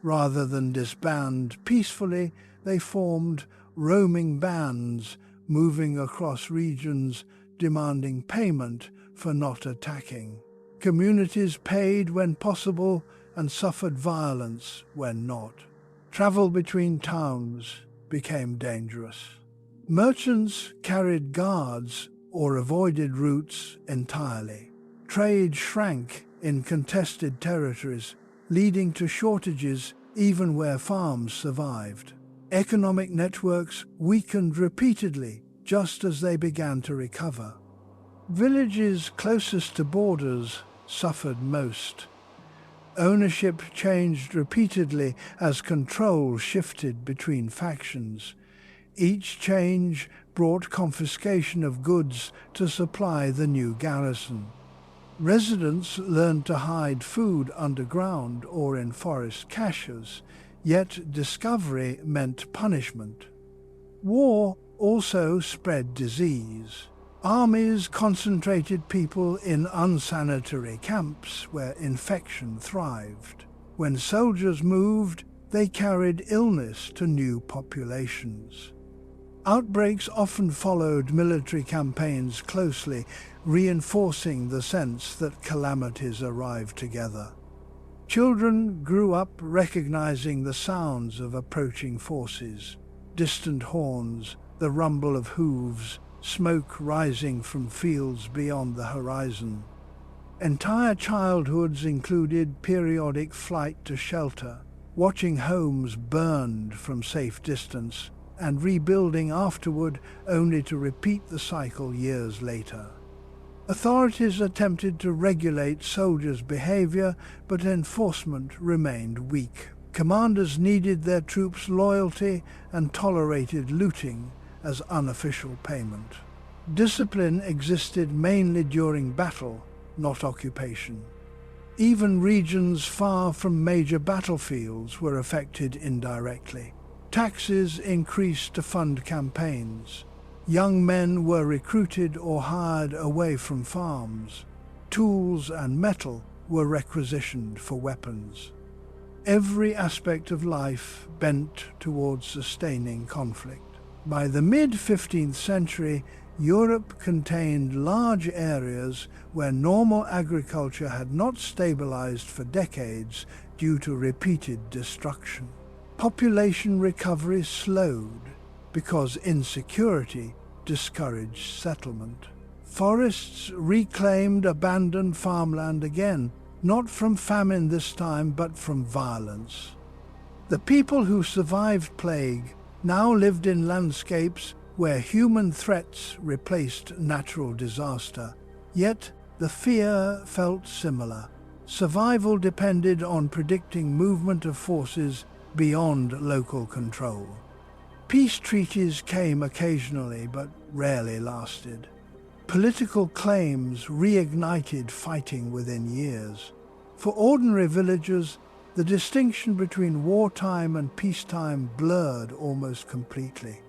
Rather than disband peacefully, they formed roaming bands, moving across regions, demanding payment for not attacking. Communities paid when possible and suffered violence when not. Travel between towns became dangerous. Merchants carried guards or avoided routes entirely. Trade shrank in contested territories, leading to shortages even where farms survived. Economic networks weakened repeatedly just as they began to recover. Villages closest to borders suffered most. Ownership changed repeatedly as control shifted between factions. Each change brought confiscation of goods to supply the new garrison. Residents learned to hide food underground or in forest caches, yet discovery meant punishment. War also spread disease. Armies concentrated people in unsanitary camps where infection thrived. When soldiers moved, they carried illness to new populations. Outbreaks often followed military campaigns closely, reinforcing the sense that calamities arrived together. Children grew up recognizing the sounds of approaching forces, distant horns, the rumble of hooves, smoke rising from fields beyond the horizon. Entire childhoods included periodic flight to shelter, watching homes burned from safe distance, and rebuilding afterward only to repeat the cycle years later. Authorities attempted to regulate soldiers' behavior, but enforcement remained weak. Commanders needed their troops' loyalty and tolerated looting as unofficial payment. Discipline existed mainly during battle, not occupation. Even regions far from major battlefields were affected indirectly. Taxes increased to fund campaigns. Young men were recruited or hired away from farms. Tools and metal were requisitioned for weapons. Every aspect of life bent towards sustaining conflict. By the mid-15th century, Europe contained large areas where normal agriculture had not stabilized for decades due to repeated destruction. Population recovery slowed because insecurity discouraged settlement. Forests reclaimed abandoned farmland again, not from famine this time, but from violence. The people who survived plague now lived in landscapes where human threats replaced natural disaster. Yet the fear felt similar. Survival depended on predicting movement of forces beyond local control. Peace treaties came occasionally, but rarely lasted. Political claims reignited fighting within years. For ordinary villagers, the distinction between wartime and peacetime blurred almost completely.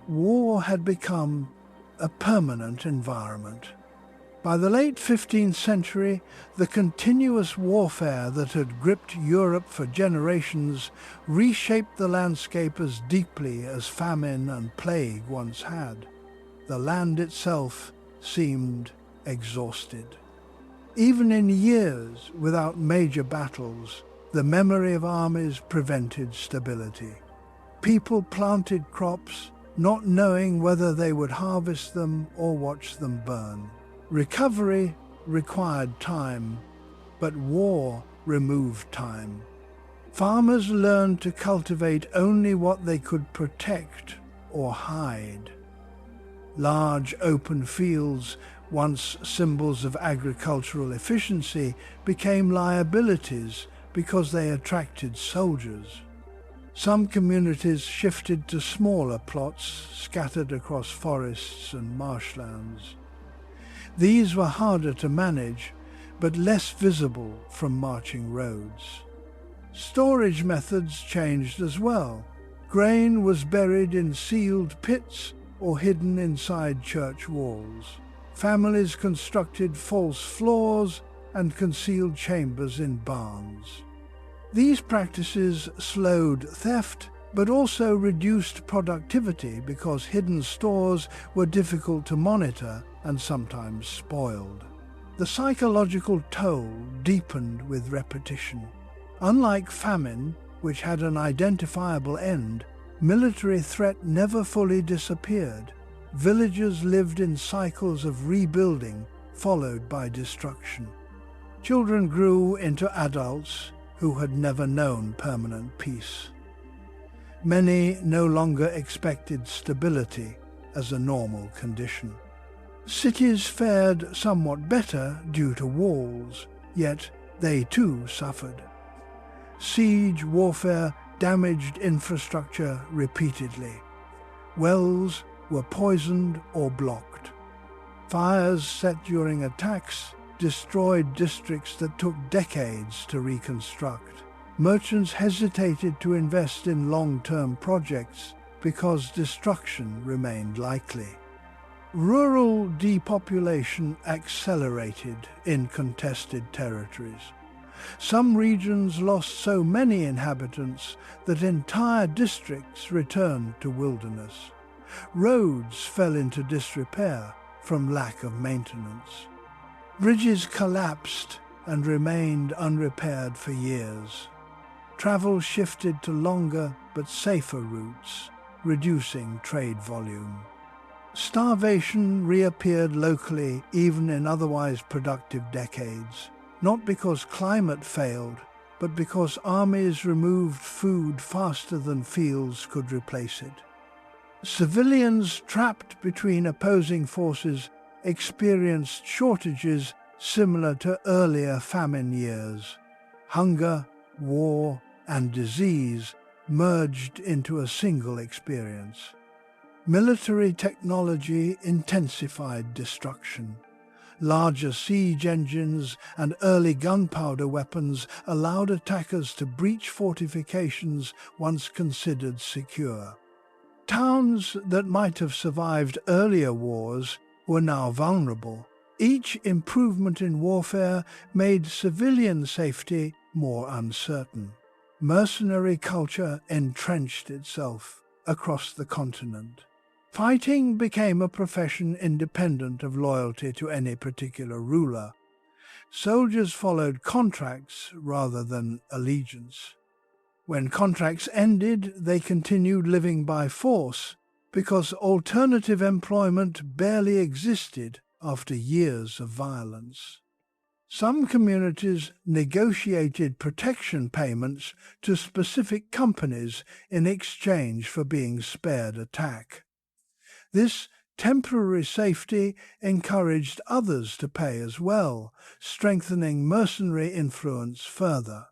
War had become a permanent environment. By the late 15th century, the continuous warfare that had gripped Europe for generations reshaped the landscape as deeply as famine and plague once had. The land itself seemed exhausted. Even in years without major battles, the memory of armies prevented stability. People planted crops, not knowing whether they would harvest them or watch them burn. Recovery required time, but war removed time. Farmers learned to cultivate only what they could protect or hide. Large open fields, once symbols of agricultural efficiency, became liabilities because they attracted soldiers. Some communities shifted to smaller plots scattered across forests and marshlands. These were harder to manage, but less visible from marching roads. Storage methods changed as well. Grain was buried in sealed pits or hidden inside church walls. Families constructed false floors and concealed chambers in barns. These practices slowed theft, but also reduced productivity because hidden stores were difficult to monitor and sometimes spoiled. The psychological toll deepened with repetition. Unlike famine, which had an identifiable end, military threat never fully disappeared. Villages lived in cycles of rebuilding, followed by destruction. Children grew into adults who had never known permanent peace. Many no longer expected stability as a normal condition. Cities fared somewhat better due to walls, yet they too suffered. Siege warfare damaged infrastructure repeatedly. Wells were poisoned or blocked. Fires set during attacks destroyed districts that took decades to reconstruct. Merchants hesitated to invest in long-term projects because destruction remained likely. Rural depopulation accelerated in contested territories. Some regions lost so many inhabitants that entire districts returned to wilderness. Roads fell into disrepair from lack of maintenance. Bridges collapsed and remained unrepaired for years. Travel shifted to longer but safer routes, reducing trade volume. Starvation reappeared locally even in otherwise productive decades, not because climate failed, but because armies removed food faster than fields could replace it. Civilians trapped between opposing forces experienced shortages similar to earlier famine years. Hunger, war, and disease merged into a single experience. Military technology intensified destruction. Larger siege engines and early gunpowder weapons allowed attackers to breach fortifications once considered secure. Towns that might have survived earlier wars were now vulnerable. Each improvement in warfare made civilian safety more uncertain. Mercenary culture entrenched itself across the continent. Fighting became a profession independent of loyalty to any particular ruler. Soldiers followed contracts rather than allegiance. When contracts ended, they continued living by force because alternative employment barely existed after years of violence. Some communities negotiated protection payments to specific companies in exchange for being spared attack. This temporary safety encouraged others to pay as well, strengthening mercenary influence further.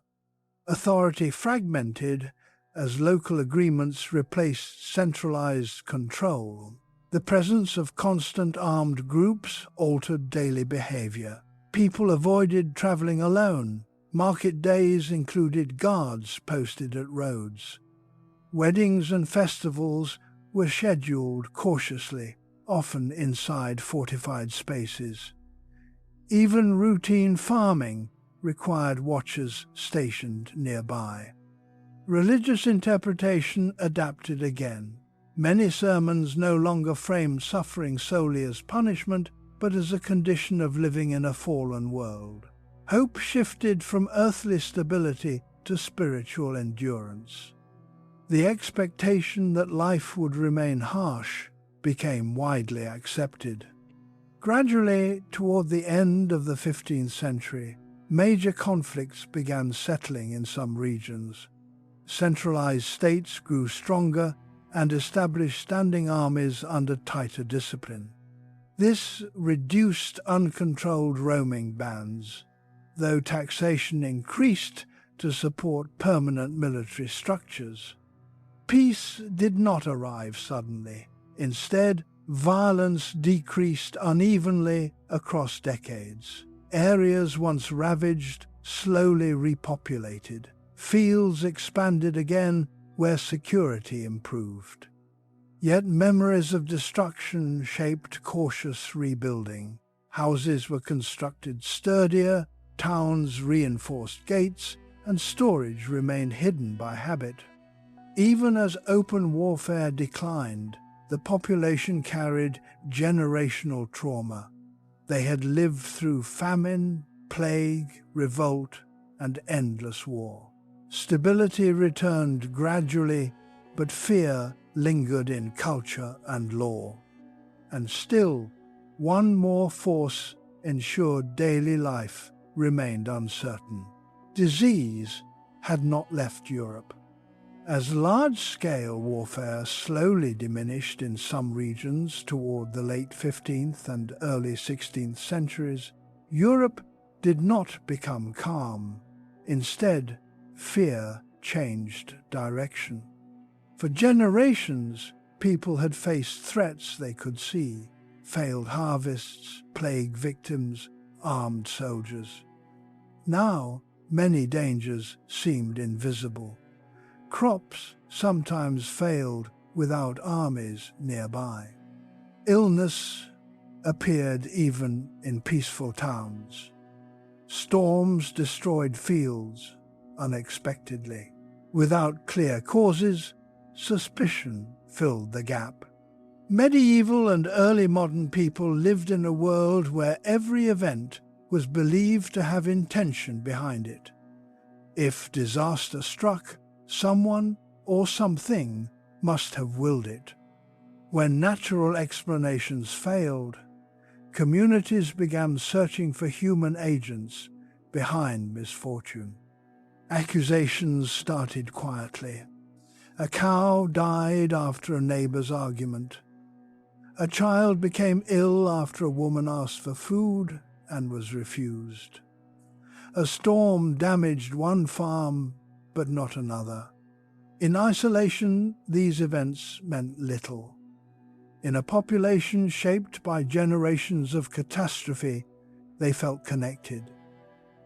Authority fragmented as local agreements replaced centralized control. The presence of constant armed groups altered daily behavior. People avoided traveling alone. Market days included guards posted at roads. Weddings and festivals were scheduled cautiously, often inside fortified spaces. Even routine farming required watchers stationed nearby. Religious interpretation adapted again. Many sermons no longer framed suffering solely as punishment, but as a condition of living in a fallen world. Hope shifted from earthly stability to spiritual endurance. The expectation that life would remain harsh became widely accepted. Gradually, toward the end of the 15th century, major conflicts began settling in some regions. Centralized states grew stronger and established standing armies under tighter discipline. This reduced uncontrolled roaming bands, though taxation increased to support permanent military structures. Peace did not arrive suddenly. Instead, violence decreased unevenly across decades. Areas once ravaged slowly repopulated. Fields expanded again where security improved. Yet memories of destruction shaped cautious rebuilding. Houses were constructed sturdier, towns reinforced gates, and storage remained hidden by habit. Even as open warfare declined, the population carried generational trauma. They had lived through famine, plague, revolt, and endless war. Stability returned gradually, but fear lingered in culture and law. And still, one more force ensured daily life remained uncertain. Disease had not left Europe. As large-scale warfare slowly diminished in some regions toward the late 15th and early 16th centuries, Europe did not become calm. Instead, fear changed direction. For generations, people had faced threats they could see: failed harvests, plague victims, armed soldiers. Now, many dangers seemed invisible. Crops sometimes failed without armies nearby. Illness appeared even in peaceful towns. Storms destroyed fields unexpectedly. Without clear causes, suspicion filled the gap. Medieval and early modern people lived in a world where every event was believed to have intention behind it. If disaster struck, someone or something must have willed it. When natural explanations failed, communities began searching for human agents behind misfortune. Accusations started quietly. A cow died after a neighbor's argument. A child became ill after a woman asked for food and was refused. A storm damaged one farm, but not another. In isolation, these events meant little. In a population shaped by generations of catastrophe, they felt connected.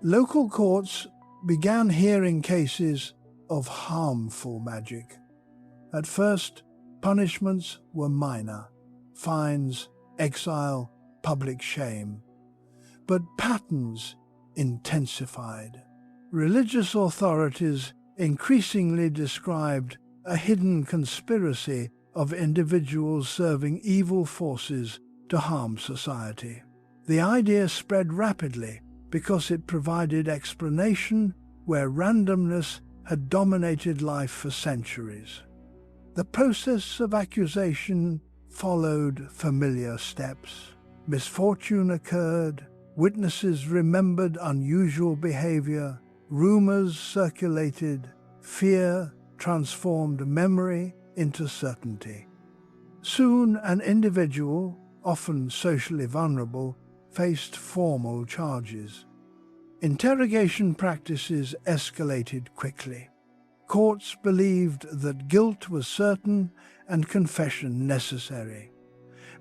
Local courts began hearing cases of harmful magic. At first, punishments were minor: fines, exile, public shame. But patterns intensified. Religious authorities increasingly described a hidden conspiracy of individuals serving evil forces to harm society. The idea spread rapidly because it provided explanation where randomness had dominated life for centuries. The process of accusation followed familiar steps. Misfortune occurred, witnesses remembered unusual behavior, rumors circulated, fear transformed memory into certainty. Soon an individual, often socially vulnerable, faced formal charges. Interrogation practices escalated quickly. Courts believed that guilt was certain and confession necessary.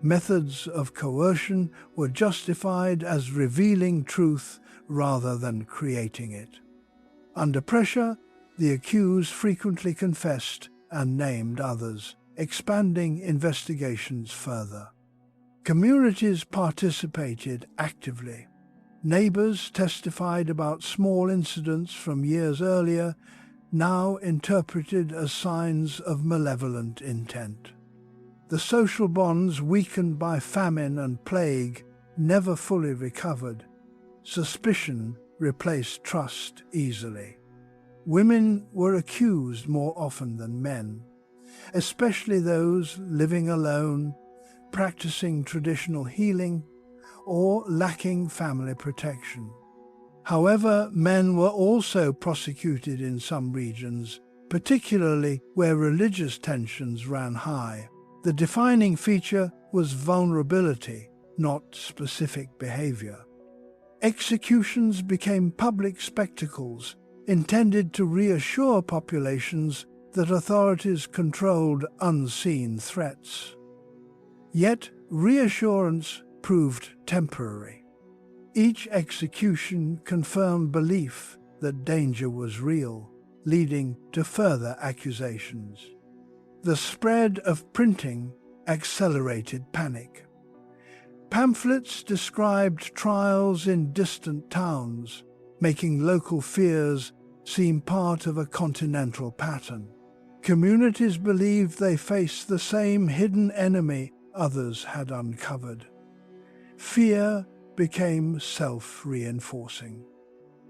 Methods of coercion were justified as revealing truth rather than creating it. Under pressure, the accused frequently confessed and named others, expanding investigations further. Communities participated actively. Neighbors testified about small incidents from years earlier, now interpreted as signs of malevolent intent. The social bonds weakened by famine and plague never fully recovered. Suspicion replaced trust easily. Women were accused more often than men, especially those living alone, practicing traditional healing, or lacking family protection. However, men were also prosecuted in some regions, particularly where religious tensions ran high. The defining feature was vulnerability, not specific behavior. Executions became public spectacles intended to reassure populations that authorities controlled unseen threats. Yet reassurance proved temporary. Each execution confirmed belief that danger was real, leading to further accusations. The spread of printing accelerated panic. Pamphlets described trials in distant towns, making local fears seem part of a continental pattern. Communities believed they faced the same hidden enemy others had uncovered. Fear became self-reinforcing.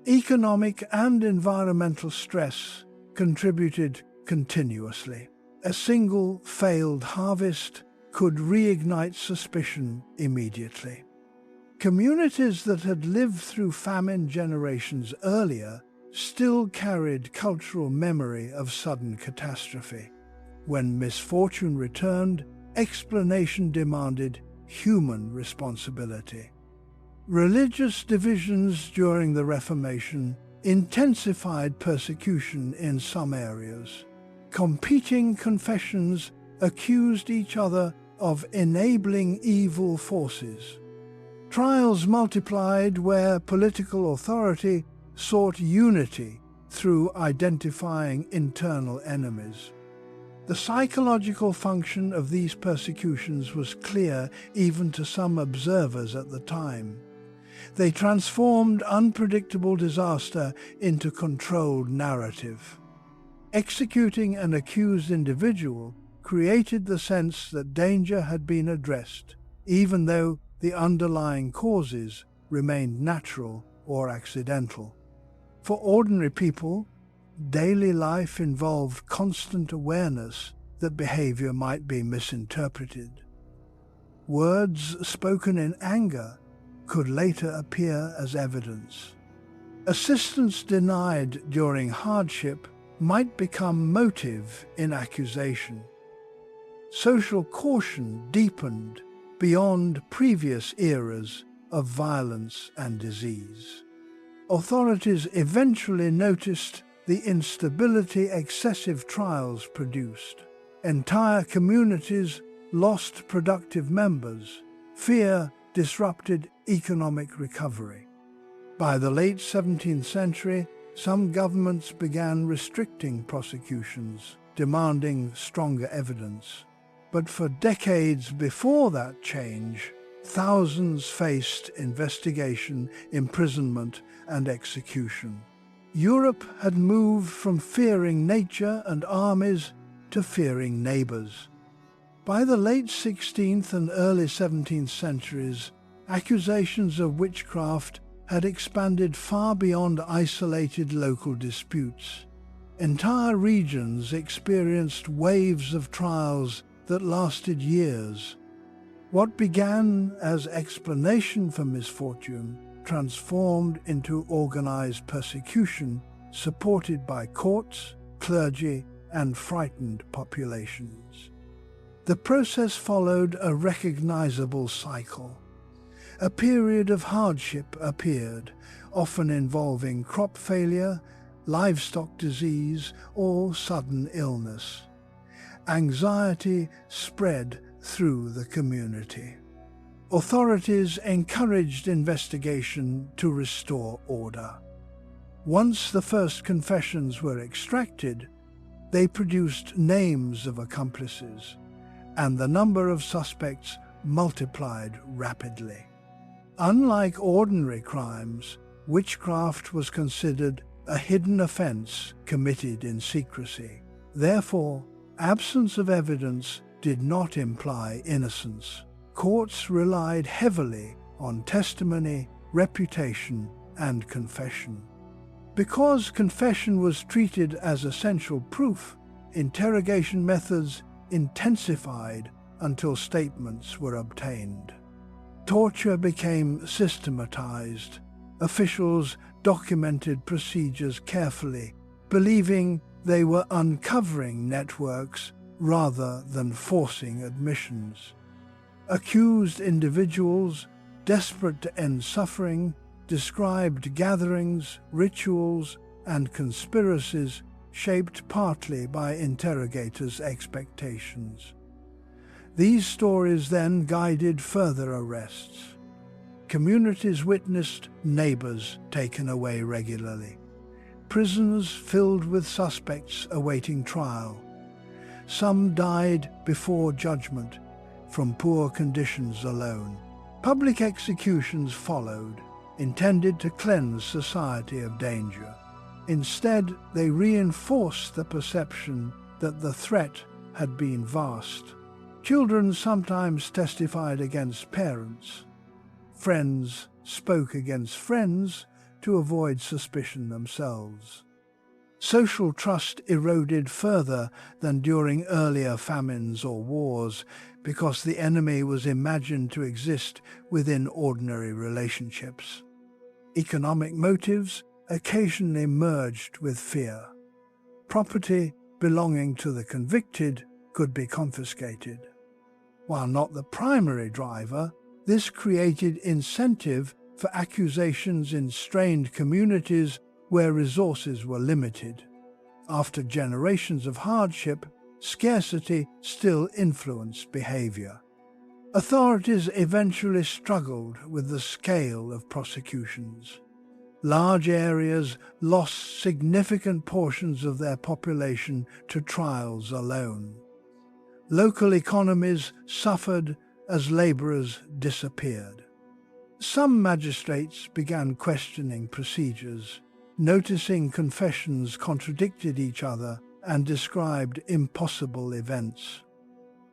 Economic and environmental stress contributed continuously. A single failed harvest could reignite suspicion immediately. Communities that had lived through famine generations earlier still carried cultural memory of sudden catastrophe. When misfortune returned, explanation demanded human responsibility. Religious divisions during the Reformation intensified persecution in some areas. Competing confessions accused each other of enabling evil forces. Trials multiplied where political authority sought unity through identifying internal enemies. The psychological function of these persecutions was clear even to some observers at the time. They transformed unpredictable disaster into controlled narrative. Executing an accused individual created the sense that danger had been addressed, even though the underlying causes remained natural or accidental. For ordinary people, daily life involved constant awareness that behavior might be misinterpreted. Words spoken in anger could later appear as evidence. Assistance denied during hardship might become motive in accusation. Social caution deepened beyond previous eras of violence and disease. Authorities eventually noticed the instability excessive trials produced. Entire communities lost productive members. Fear disrupted economic recovery. By the late 17th century, some governments began restricting prosecutions, demanding stronger evidence. But for decades before that change, thousands faced investigation, imprisonment, and execution. Europe had moved from fearing nature and armies to fearing neighbors. By the late 16th and early 17th centuries, accusations of witchcraft had expanded far beyond isolated local disputes. Entire regions experienced waves of trials that lasted years. What began as explanation for misfortune transformed into organized persecution supported by courts, clergy, and frightened populations. The process followed a recognizable cycle. A period of hardship appeared, often involving crop failure, livestock disease, or sudden illness. Anxiety spread through the community. Authorities encouraged investigation to restore order. Once the first confessions were extracted, they produced names of accomplices, and the number of suspects multiplied rapidly. Unlike ordinary crimes, witchcraft was considered a hidden offense committed in secrecy. Therefore, absence of evidence did not imply innocence. Courts relied heavily on testimony, reputation, and confession. Because confession was treated as essential proof, interrogation methods intensified until statements were obtained. Torture became systematized. Officials documented procedures carefully, believing they were uncovering networks rather than forcing admissions. Accused individuals, desperate to end suffering, described gatherings, rituals, and conspiracies shaped partly by interrogators' expectations. These stories then guided further arrests. Communities witnessed neighbors taken away regularly, prisons filled with suspects awaiting trial. Some died before judgment from poor conditions alone. Public executions followed, intended to cleanse society of danger. Instead, they reinforced the perception that the threat had been vast. Children sometimes testified against parents. Friends spoke against friends to avoid suspicion themselves. Social trust eroded further than during earlier famines or wars because the enemy was imagined to exist within ordinary relationships. Economic motives occasionally merged with fear. Property belonging to the convicted could be confiscated. While not the primary driver, this created incentive for accusations in strained communities where resources were limited. After generations of hardship, scarcity still influenced behavior. Authorities eventually struggled with the scale of prosecutions. Large areas lost significant portions of their population to trials alone. Local economies suffered as laborers disappeared. Some magistrates began questioning procedures, noticing confessions contradicted each other and described impossible events.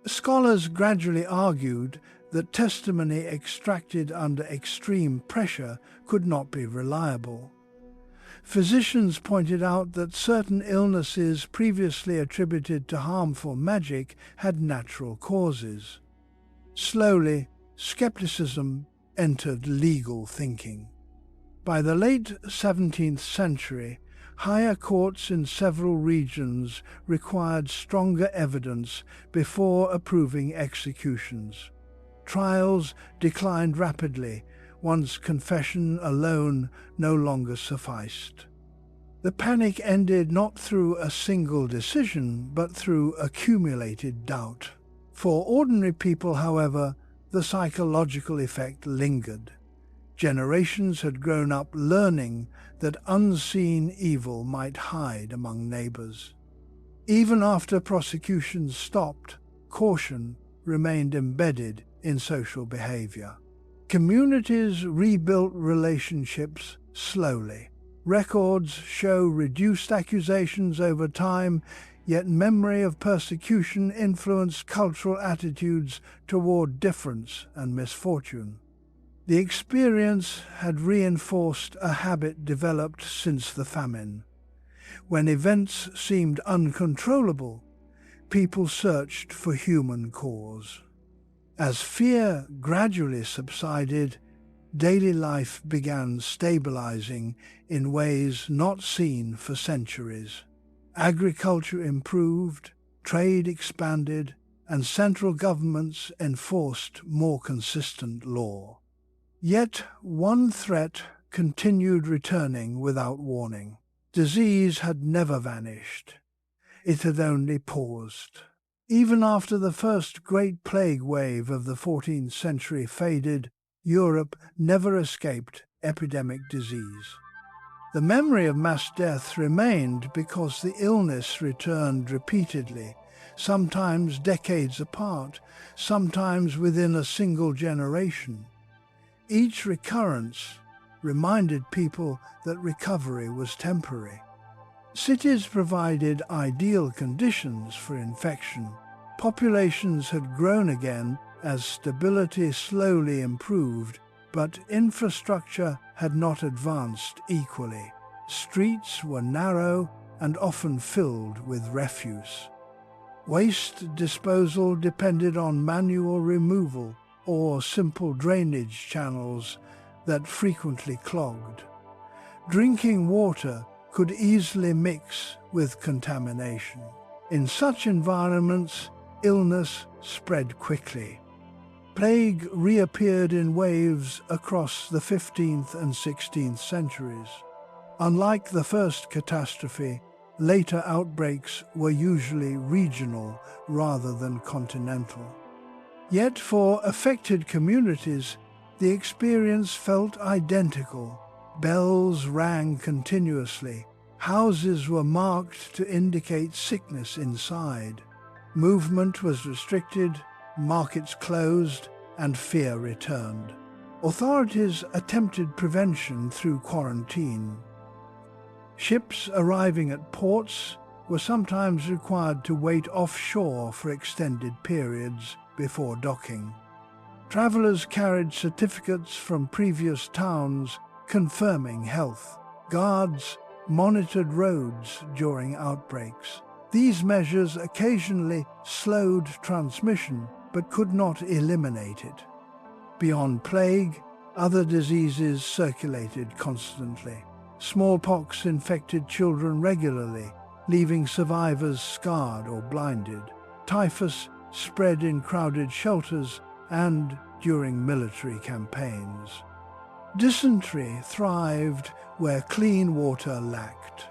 Scholars gradually argued that testimony extracted under extreme pressure could not be reliable. Physicians pointed out that certain illnesses previously attributed to harmful magic had natural causes. Slowly, skepticism entered legal thinking. By the late 17th century, higher courts in several regions required stronger evidence before approving executions. Trials declined rapidly once confession alone no longer sufficed. The panic ended not through a single decision, but through accumulated doubt. For ordinary people, however, the psychological effect lingered. Generations had grown up learning that unseen evil might hide among neighbors. Even after prosecutions stopped, caution remained embedded in social behavior. Communities rebuilt relationships slowly. Records show reduced accusations over time, yet memory of persecution influenced cultural attitudes toward difference and misfortune. The experience had reinforced a habit developed since the famine. When events seemed uncontrollable, people searched for human cause. As fear gradually subsided, daily life began stabilizing in ways not seen for centuries. Agriculture improved, trade expanded, and central governments enforced more consistent law. Yet one threat continued returning without warning. Disease had never vanished. It had only paused. Even after the first great plague wave of the 14th century faded, Europe never escaped epidemic disease. The memory of mass death remained because the illness returned repeatedly, sometimes decades apart, sometimes within a single generation. Each recurrence reminded people that recovery was temporary. Cities provided ideal conditions for infection. Populations had grown again as stability slowly improved, but infrastructure had not advanced equally. Streets were narrow and often filled with refuse. Waste disposal depended on manual removal or simple drainage channels that frequently clogged. Drinking water could easily mix with contamination. In such environments, illness spread quickly. Plague reappeared in waves across the 15th and 16th centuries. Unlike the first catastrophe, later outbreaks were usually regional rather than continental. Yet for affected communities, the experience felt identical. Bells rang continuously. Houses were marked to indicate sickness inside. Movement was restricted, markets closed, and fear returned. Authorities attempted prevention through quarantine. Ships arriving at ports were sometimes required to wait offshore for extended periods before docking. Travelers carried certificates from previous towns confirming health. Guards monitored roads during outbreaks. These measures occasionally slowed transmission but could not eliminate it. Beyond plague, other diseases circulated constantly. Smallpox infected children regularly, leaving survivors scarred or blinded. Typhus spread in crowded shelters and during military campaigns. Dysentery thrived where clean water lacked.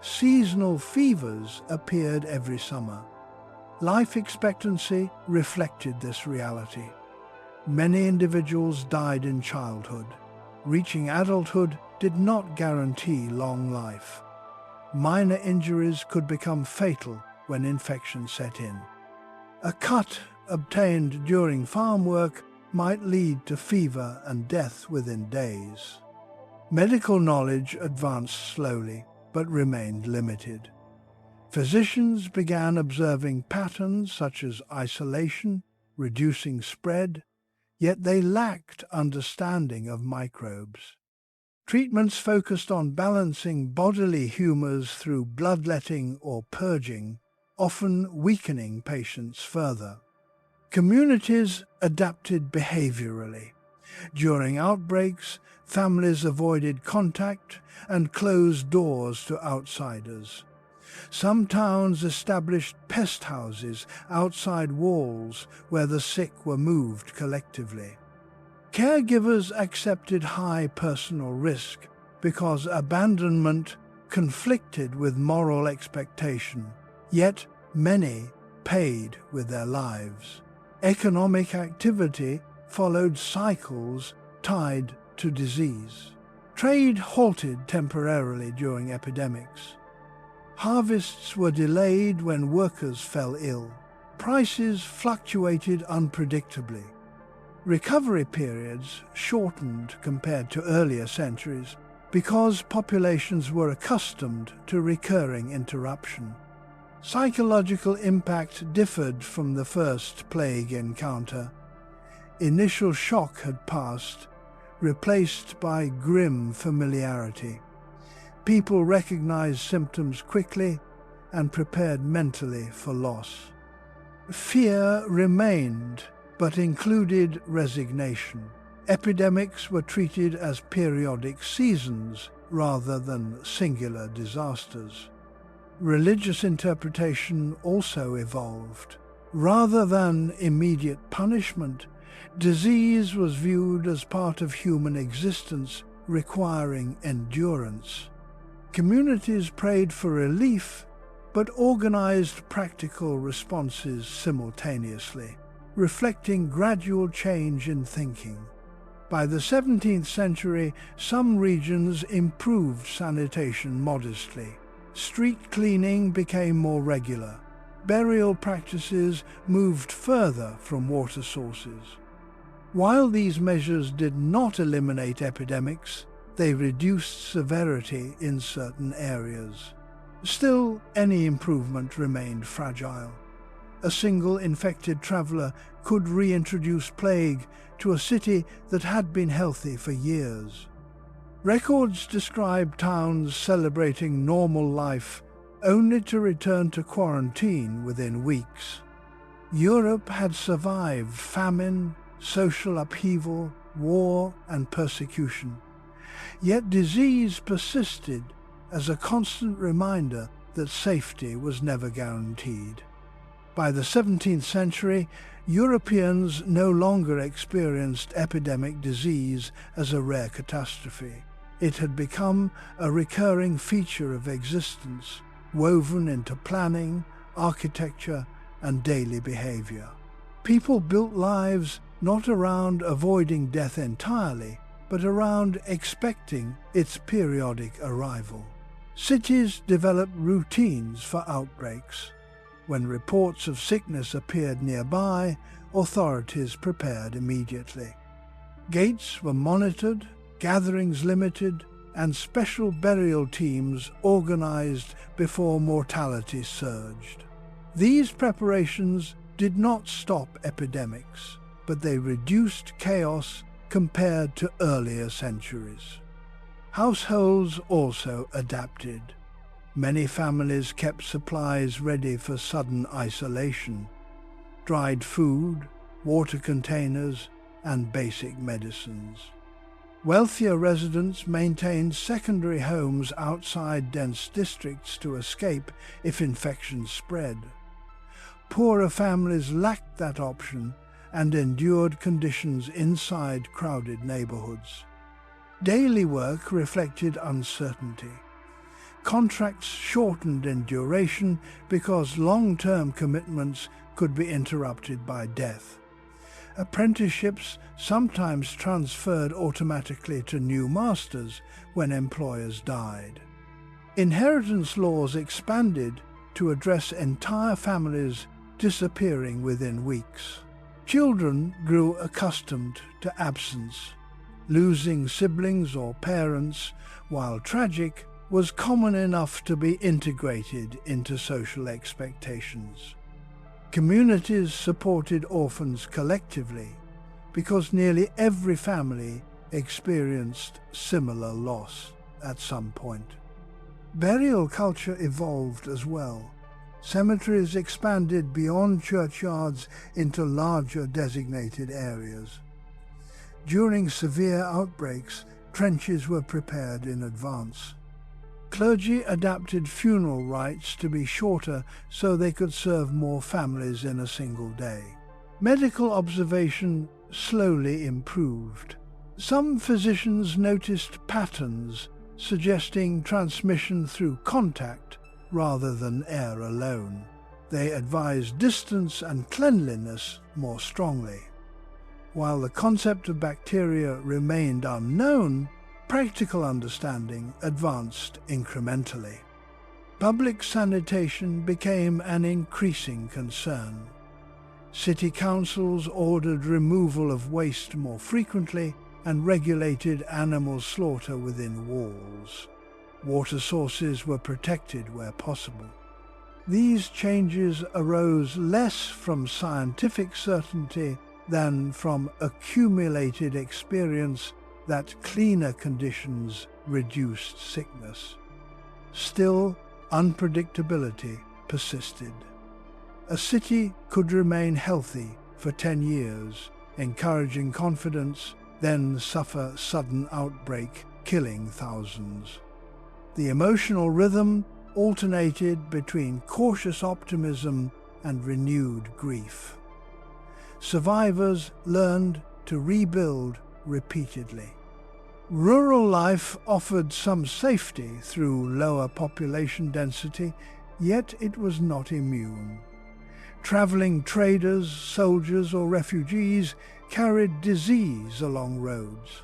Seasonal fevers appeared every summer. Life expectancy reflected this reality. Many individuals died in childhood. Reaching adulthood did not guarantee long life. Minor injuries could become fatal when infection set in. A cut obtained during farm work might lead to fever and death within days. Medical knowledge advanced slowly, but remained limited. Physicians began observing patterns such as isolation, reducing spread, yet they lacked understanding of microbes. Treatments focused on balancing bodily humors through bloodletting or purging, often weakening patients further. Communities adapted behaviorally. During outbreaks, families avoided contact and closed doors to outsiders. Some towns established pest houses outside walls where the sick were moved collectively. Caregivers accepted high personal risk because abandonment conflicted with moral expectation, yet many paid with their lives. Economic activity followed cycles tied to disease. Trade halted temporarily during epidemics. Harvests were delayed when workers fell ill. Prices fluctuated unpredictably. Recovery periods shortened compared to earlier centuries because populations were accustomed to recurring interruption. Psychological impact differed from the first plague encounter. Initial shock had passed, replaced by grim familiarity. People recognized symptoms quickly and prepared mentally for loss. Fear remained, but included resignation. Epidemics were treated as periodic seasons rather than singular disasters. Religious interpretation also evolved. Rather than immediate punishment, disease was viewed as part of human existence, requiring endurance. Communities prayed for relief, but organized practical responses simultaneously, reflecting gradual change in thinking. By the 17th century, some regions improved sanitation modestly. Street cleaning became more regular. Burial practices moved further from water sources. While these measures did not eliminate epidemics, they reduced severity in certain areas. Still, any improvement remained fragile. A single infected traveler could reintroduce plague to a city that had been healthy for years. Records describe towns celebrating normal life only to return to quarantine within weeks. Europe had survived famine, social upheaval, war, and persecution. Yet disease persisted as a constant reminder that safety was never guaranteed. By the 17th century, Europeans no longer experienced epidemic disease as a rare catastrophe. It had become a recurring feature of existence, woven into planning, architecture, and daily behavior. People built lives not around avoiding death entirely, but around expecting its periodic arrival. Cities developed routines for outbreaks. When reports of sickness appeared nearby, authorities prepared immediately. Gates were monitored, gatherings limited, and special burial teams organized before mortality surged. These preparations did not stop epidemics, but they reduced chaos compared to earlier centuries. Households also adapted. Many families kept supplies ready for sudden isolation: dried food, water containers, and basic medicines. Wealthier residents maintained secondary homes outside dense districts to escape if infections spread. Poorer families lacked that option and endured conditions inside crowded neighborhoods. Daily work reflected uncertainty. Contracts shortened in duration because long-term commitments could be interrupted by death. Apprenticeships sometimes transferred automatically to new masters when employers died. Inheritance laws expanded to address entire families disappearing within weeks. Children grew accustomed to absence. Losing siblings or parents, while tragic, was common enough to be integrated into social expectations. Communities supported orphans collectively because nearly every family experienced similar loss at some point. Burial culture evolved as well. Cemeteries expanded beyond churchyards into larger designated areas. During severe outbreaks, trenches were prepared in advance. Clergy adapted funeral rites to be shorter so they could serve more families in a single day. Medical observation slowly improved. Some physicians noticed patterns suggesting transmission through contact rather than air alone. They advised distance and cleanliness more strongly. While the concept of bacteria remained unknown, practical understanding advanced incrementally. Public sanitation became an increasing concern. City councils ordered removal of waste more frequently and regulated animal slaughter within walls. Water sources were protected where possible. These changes arose less from scientific certainty than from accumulated experience that cleaner conditions reduced sickness. Still, unpredictability persisted. A city could remain healthy for 10 years, encouraging confidence, then suffer sudden outbreak, killing thousands. The emotional rhythm alternated between cautious optimism and renewed grief. Survivors learned to rebuild repeatedly. Rural life offered some safety through lower population density, yet it was not immune. Traveling traders, soldiers, or refugees carried disease along roads.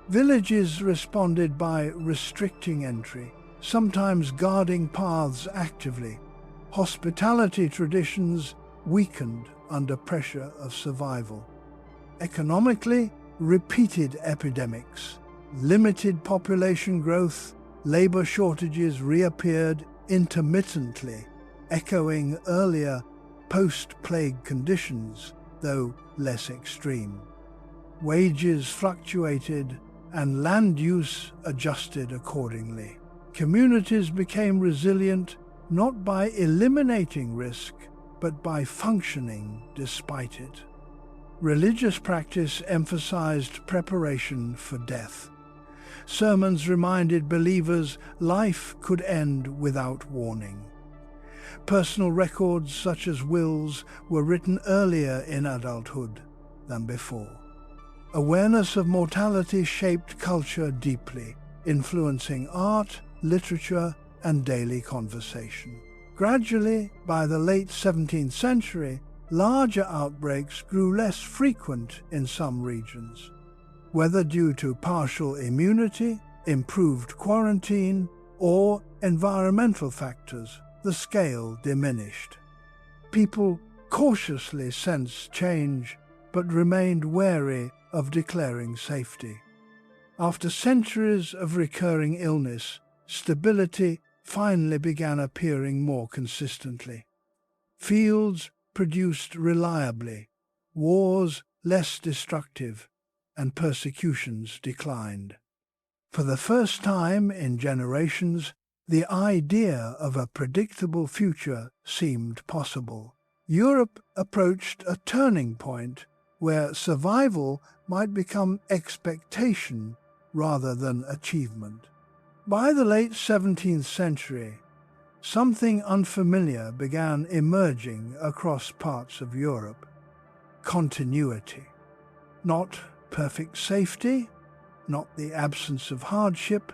Villages responded by restricting entry, sometimes guarding paths actively. Hospitality traditions weakened under pressure of survival. Economically, repeated epidemics, limited population growth, labor shortages reappeared intermittently, echoing earlier post-plague conditions, though less extreme. Wages fluctuated and land use adjusted accordingly. Communities became resilient not by eliminating risk, but by functioning despite it. Religious practice emphasized preparation for death. Sermons reminded believers life could end without warning. Personal records such as wills were written earlier in adulthood than before. Awareness of mortality shaped culture deeply, influencing art, literature, and daily conversation. Gradually, by the late 17th century, larger outbreaks grew less frequent in some regions. Whether due to partial immunity, improved quarantine, or environmental factors, the scale diminished. People cautiously sensed change, but remained wary of declaring safety. After centuries of recurring illness, stability finally began appearing more consistently. Fields produced reliably, wars less destructive, and persecutions declined. For the first time in generations, the idea of a predictable future seemed possible. Europe approached a turning point where survival might become expectation rather than achievement. By the late 17th century, something unfamiliar began emerging across parts of Europe. Continuity. Not perfect safety, not the absence of hardship,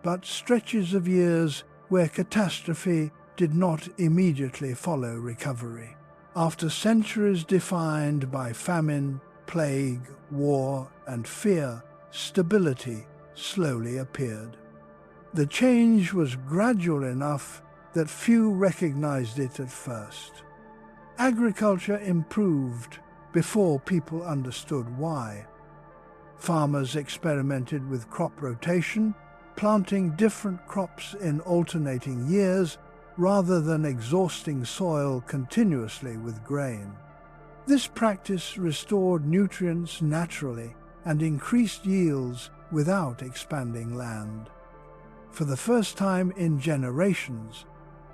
but stretches of years where catastrophe did not immediately follow recovery. After centuries defined by famine, plague, war, and fear, stability slowly appeared. The change was gradual enough that few recognized it at first. Agriculture improved before people understood why. Farmers experimented with crop rotation, planting different crops in alternating years rather than exhausting soil continuously with grain. This practice restored nutrients naturally and increased yields without expanding land. For the first time in generations,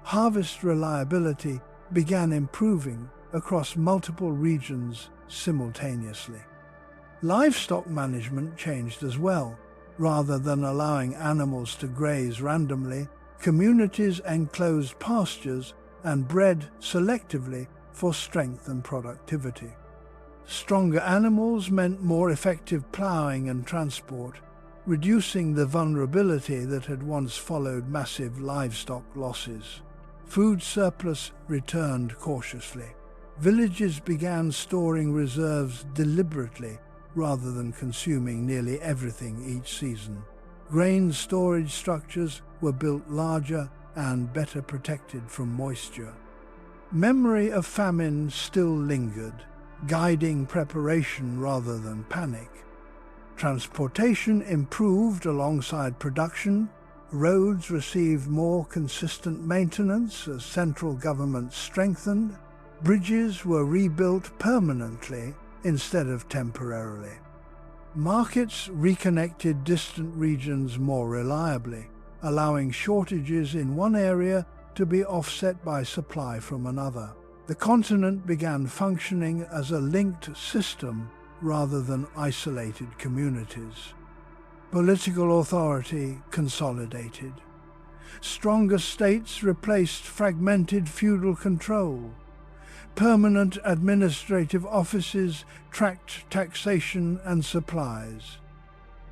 harvest reliability began improving across multiple regions simultaneously. Livestock management changed as well. Rather than allowing animals to graze randomly, communities enclosed pastures and bred selectively for strength and productivity. Stronger animals meant more effective plowing and transport, reducing the vulnerability that had once followed massive livestock losses. Food surplus returned cautiously. Villages began storing reserves deliberately rather than consuming nearly everything each season. Grain storage structures were built larger and better protected from moisture. Memory of famine still lingered, guiding preparation rather than panic. Transportation improved alongside production. Roads received more consistent maintenance as central governments strengthened. Bridges were rebuilt permanently instead of temporarily. Markets reconnected distant regions more reliably, allowing shortages in one area to be offset by supply from another. The continent began functioning as a linked system rather than isolated communities. Political authority consolidated. Stronger states replaced fragmented feudal control. Permanent administrative offices tracked taxation and supplies.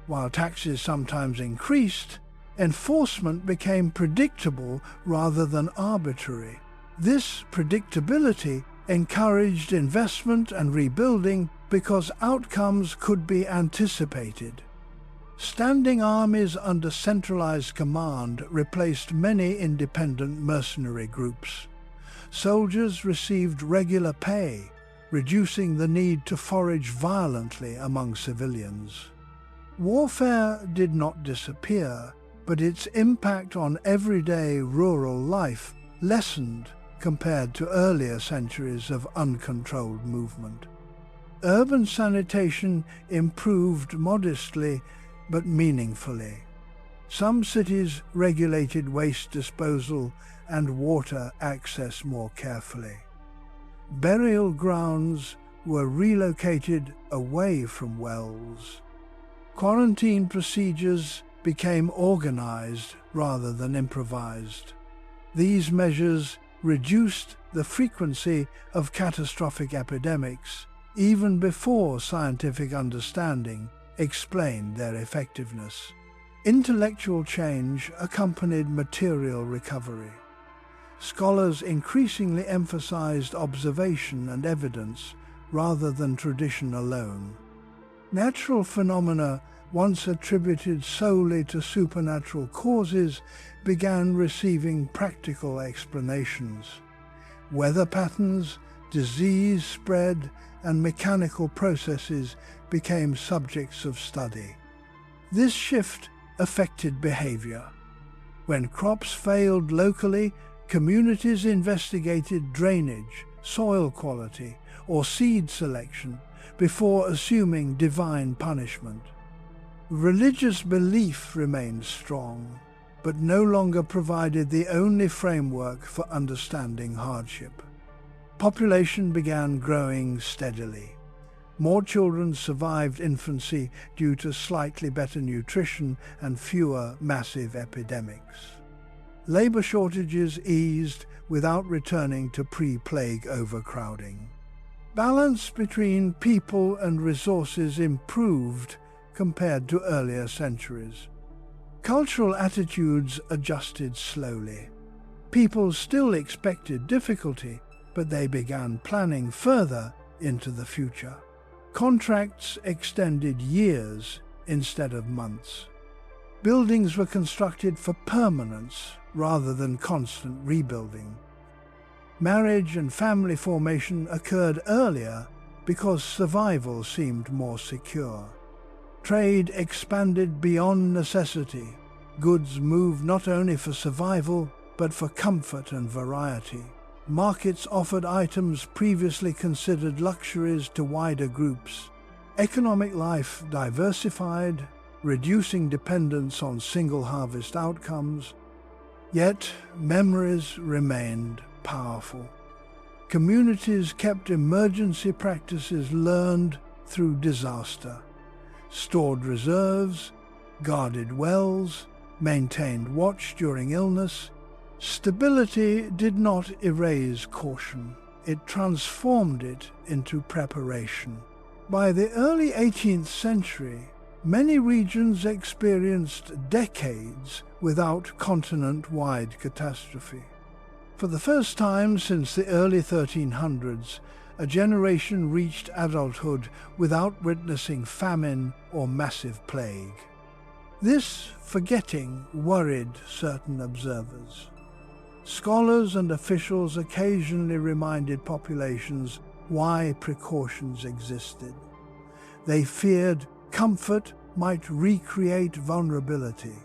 While taxes sometimes increased, enforcement became predictable rather than arbitrary. This predictability encouraged investment and rebuilding because outcomes could be anticipated. Standing armies under centralized command replaced many independent mercenary groups. Soldiers received regular pay, reducing the need to forage violently among civilians. Warfare did not disappear, but its impact on everyday rural life lessened compared to earlier centuries of uncontrolled movement. Urban sanitation improved modestly but meaningfully. Some cities regulated waste disposal and water access more carefully. Burial grounds were relocated away from wells. Quarantine procedures became organized rather than improvised. These measures reduced the frequency of catastrophic epidemics even before scientific understanding explained their effectiveness. Intellectual change accompanied material recovery. Scholars increasingly emphasized observation and evidence rather than tradition alone. Natural phenomena, once attributed solely to supernatural causes, began receiving practical explanations. Weather patterns, disease spread, and mechanical processes became subjects of study. This shift affected behavior. When crops failed locally, communities investigated drainage, soil quality, or seed selection before assuming divine punishment. Religious belief remained strong, but no longer provided the only framework for understanding hardship. Population began growing steadily. More children survived infancy due to slightly better nutrition and fewer massive epidemics. Labor shortages eased without returning to pre-plague overcrowding. Balance between people and resources improved compared to earlier centuries. Cultural attitudes adjusted slowly. People still expected difficulty, but they began planning further into the future. Contracts extended years instead of months. Buildings were constructed for permanence rather than constant rebuilding. Marriage and family formation occurred earlier because survival seemed more secure. Trade expanded beyond necessity. Goods moved not only for survival, but for comfort and variety. Markets offered items previously considered luxuries to wider groups. Economic life diversified, reducing dependence on single harvest outcomes. Yet memories remained powerful. Communities kept emergency practices learned through disaster, stored reserves, guarded wells, maintained watch during illness. Stability did not erase caution. It transformed it into preparation. By the early 18th century, Many regions experienced decades without continent-wide catastrophe. For the first time since the early 1300s, a generation reached adulthood without witnessing famine or massive plague. This forgetting worried certain observers. Scholars and officials occasionally reminded populations why precautions existed. They feared comfort might recreate vulnerability.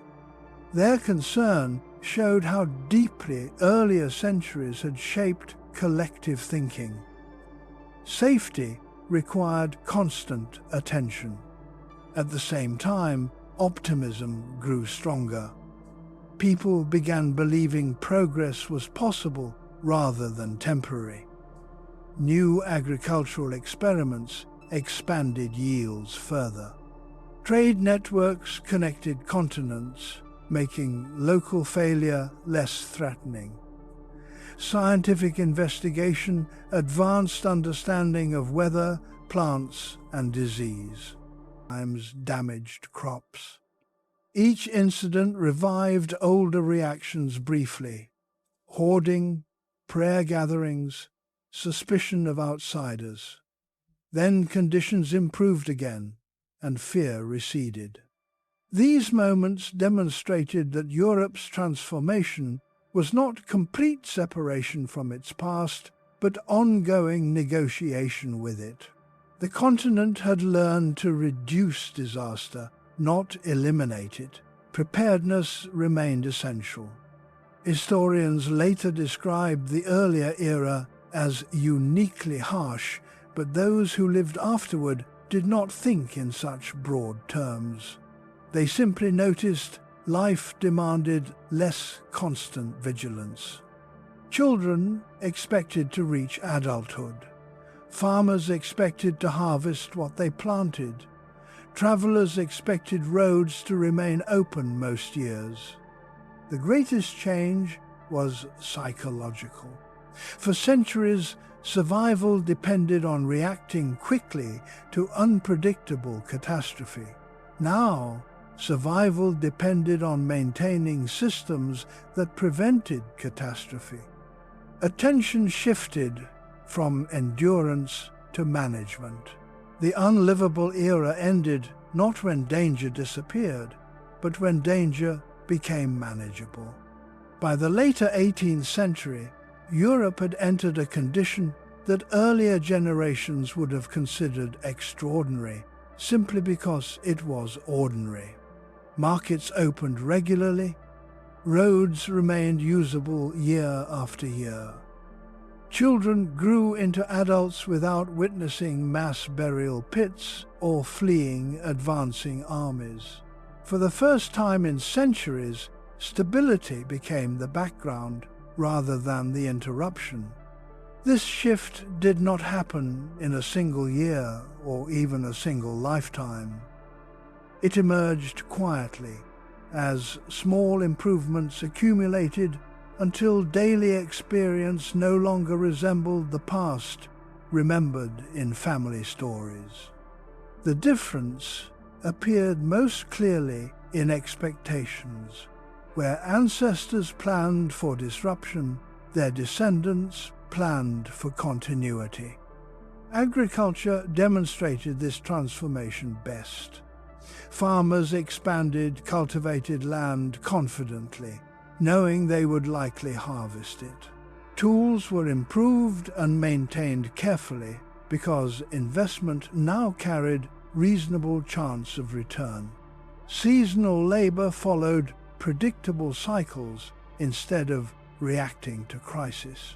Their concern showed how deeply earlier centuries had shaped collective thinking. Safety required constant attention. At the same time, optimism grew stronger. People began believing progress was possible rather than temporary. New agricultural experiments expanded yields further. Trade networks connected continents, making local failure less threatening. Scientific investigation advanced understanding of weather, plants, and disease. Times damaged crops. Each incident revived older reactions briefly: hoarding, prayer gatherings, suspicion of outsiders. Then conditions improved again, and fear receded. These moments demonstrated that Europe's transformation was not complete separation from its past, but ongoing negotiation with it. The continent had learned to reduce disaster, not eliminate it. Preparedness remained essential. Historians later described the earlier era as uniquely harsh, but those who lived afterward did not think in such broad terms. They simply noticed life demanded less constant vigilance. Children expected to reach adulthood. Farmers expected to harvest what they planted. Travelers expected roads to remain open most years. The greatest change was psychological. For centuries, survival depended on reacting quickly to unpredictable catastrophe. Now, survival depended on maintaining systems that prevented catastrophe. Attention shifted from endurance to management. The unlivable era ended not when danger disappeared, but when danger became manageable. By the later 18th century, Europe had entered a condition that earlier generations would have considered extraordinary, simply because it was ordinary. Markets opened regularly. Roads remained usable year after year. Children grew into adults without witnessing mass burial pits or fleeing advancing armies. For the first time in centuries, stability became the background rather than the interruption. This shift did not happen in a single year or even a single lifetime. It emerged quietly as small improvements accumulated until daily experience no longer resembled the past remembered in family stories. The difference appeared most clearly in expectations. Where ancestors planned for disruption, their descendants planned for continuity. Agriculture demonstrated this transformation best. Farmers expanded cultivated land confidently, knowing they would likely harvest it. Tools were improved and maintained carefully because investment now carried reasonable chance of return. Seasonal labor followed predictable cycles instead of reacting to crisis.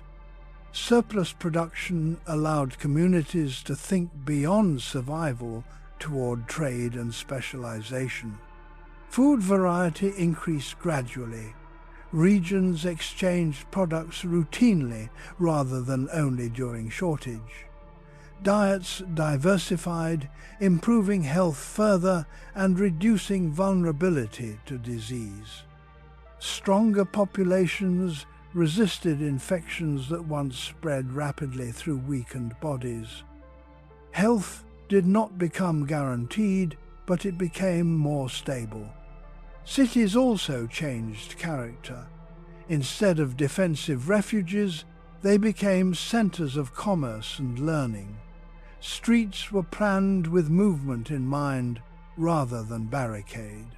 Surplus production allowed communities to think beyond survival toward trade and specialization. Food variety increased gradually. Regions exchanged products routinely rather than only during shortage. Diets diversified, improving health further and reducing vulnerability to disease. Stronger populations resisted infections that once spread rapidly through weakened bodies. Health did not become guaranteed, but it became more stable. Cities also changed character. Instead of defensive refuges, they became centers of commerce and learning. Streets were planned with movement in mind rather than barricade.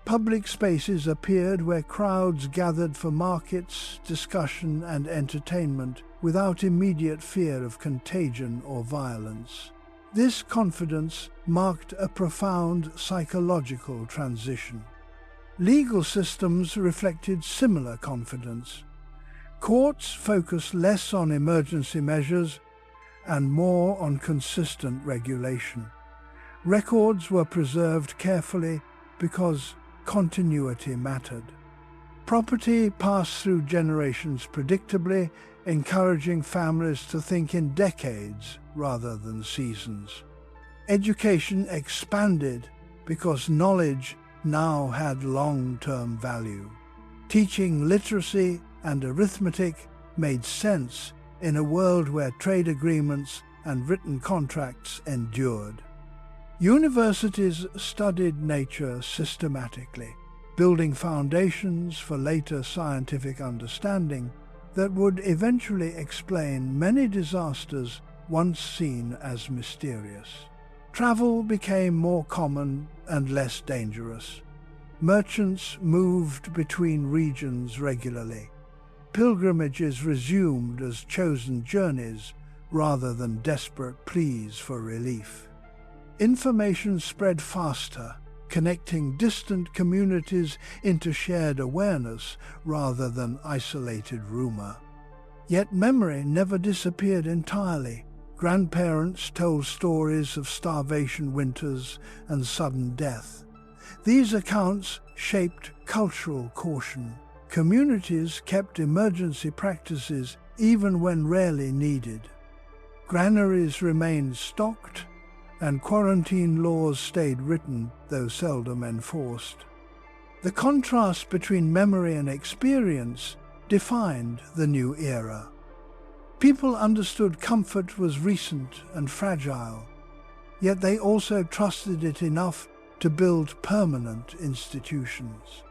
Public spaces appeared where crowds gathered for markets, discussion, and entertainment without immediate fear of contagion or violence. This confidence marked a profound psychological transition. Legal systems reflected similar confidence. Courts focused less on emergency measures and more on consistent regulation. Records were preserved carefully because continuity mattered. Property passed through generations predictably, encouraging families to think in decades rather than seasons. Education expanded because knowledge now had long-term value. Teaching literacy and arithmetic made sense in a world where trade agreements and written contracts endured. Universities studied nature systematically, building foundations for later scientific understanding that would eventually explain many disasters once seen as mysterious. Travel became more common and less dangerous. Merchants moved between regions regularly. Pilgrimages resumed as chosen journeys rather than desperate pleas for relief. Information spread faster, connecting distant communities into shared awareness rather than isolated rumor. Yet memory never disappeared entirely. Grandparents told stories of starvation winters and sudden death. These accounts shaped cultural caution. Communities kept emergency practices even when rarely needed. Granaries remained stocked, and quarantine laws stayed written, though seldom enforced. The contrast between memory and experience defined the new era. People understood comfort was recent and fragile, yet they also trusted it enough to build permanent institutions.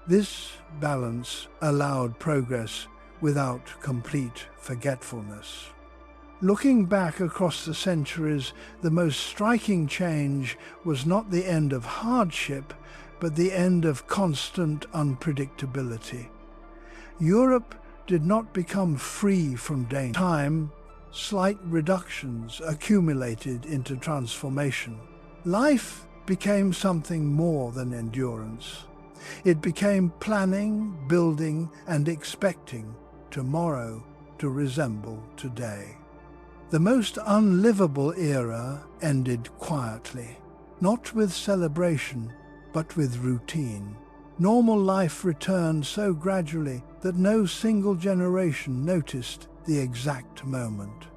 This balance allowed progress without complete forgetfulness. Looking back across the centuries, the most striking change was not the end of hardship, but the end of constant unpredictability. Europe did not become free from danger. Time, slight reductions accumulated into transformation. Life became something more than endurance. It became planning, building, and expecting tomorrow to resemble today. The most unlivable era ended quietly, not with celebration, but with routine. Normal life returned so gradually that no single generation noticed the exact moment.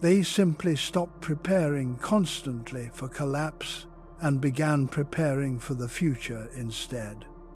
They simply stopped preparing constantly for collapse and began preparing for the future instead.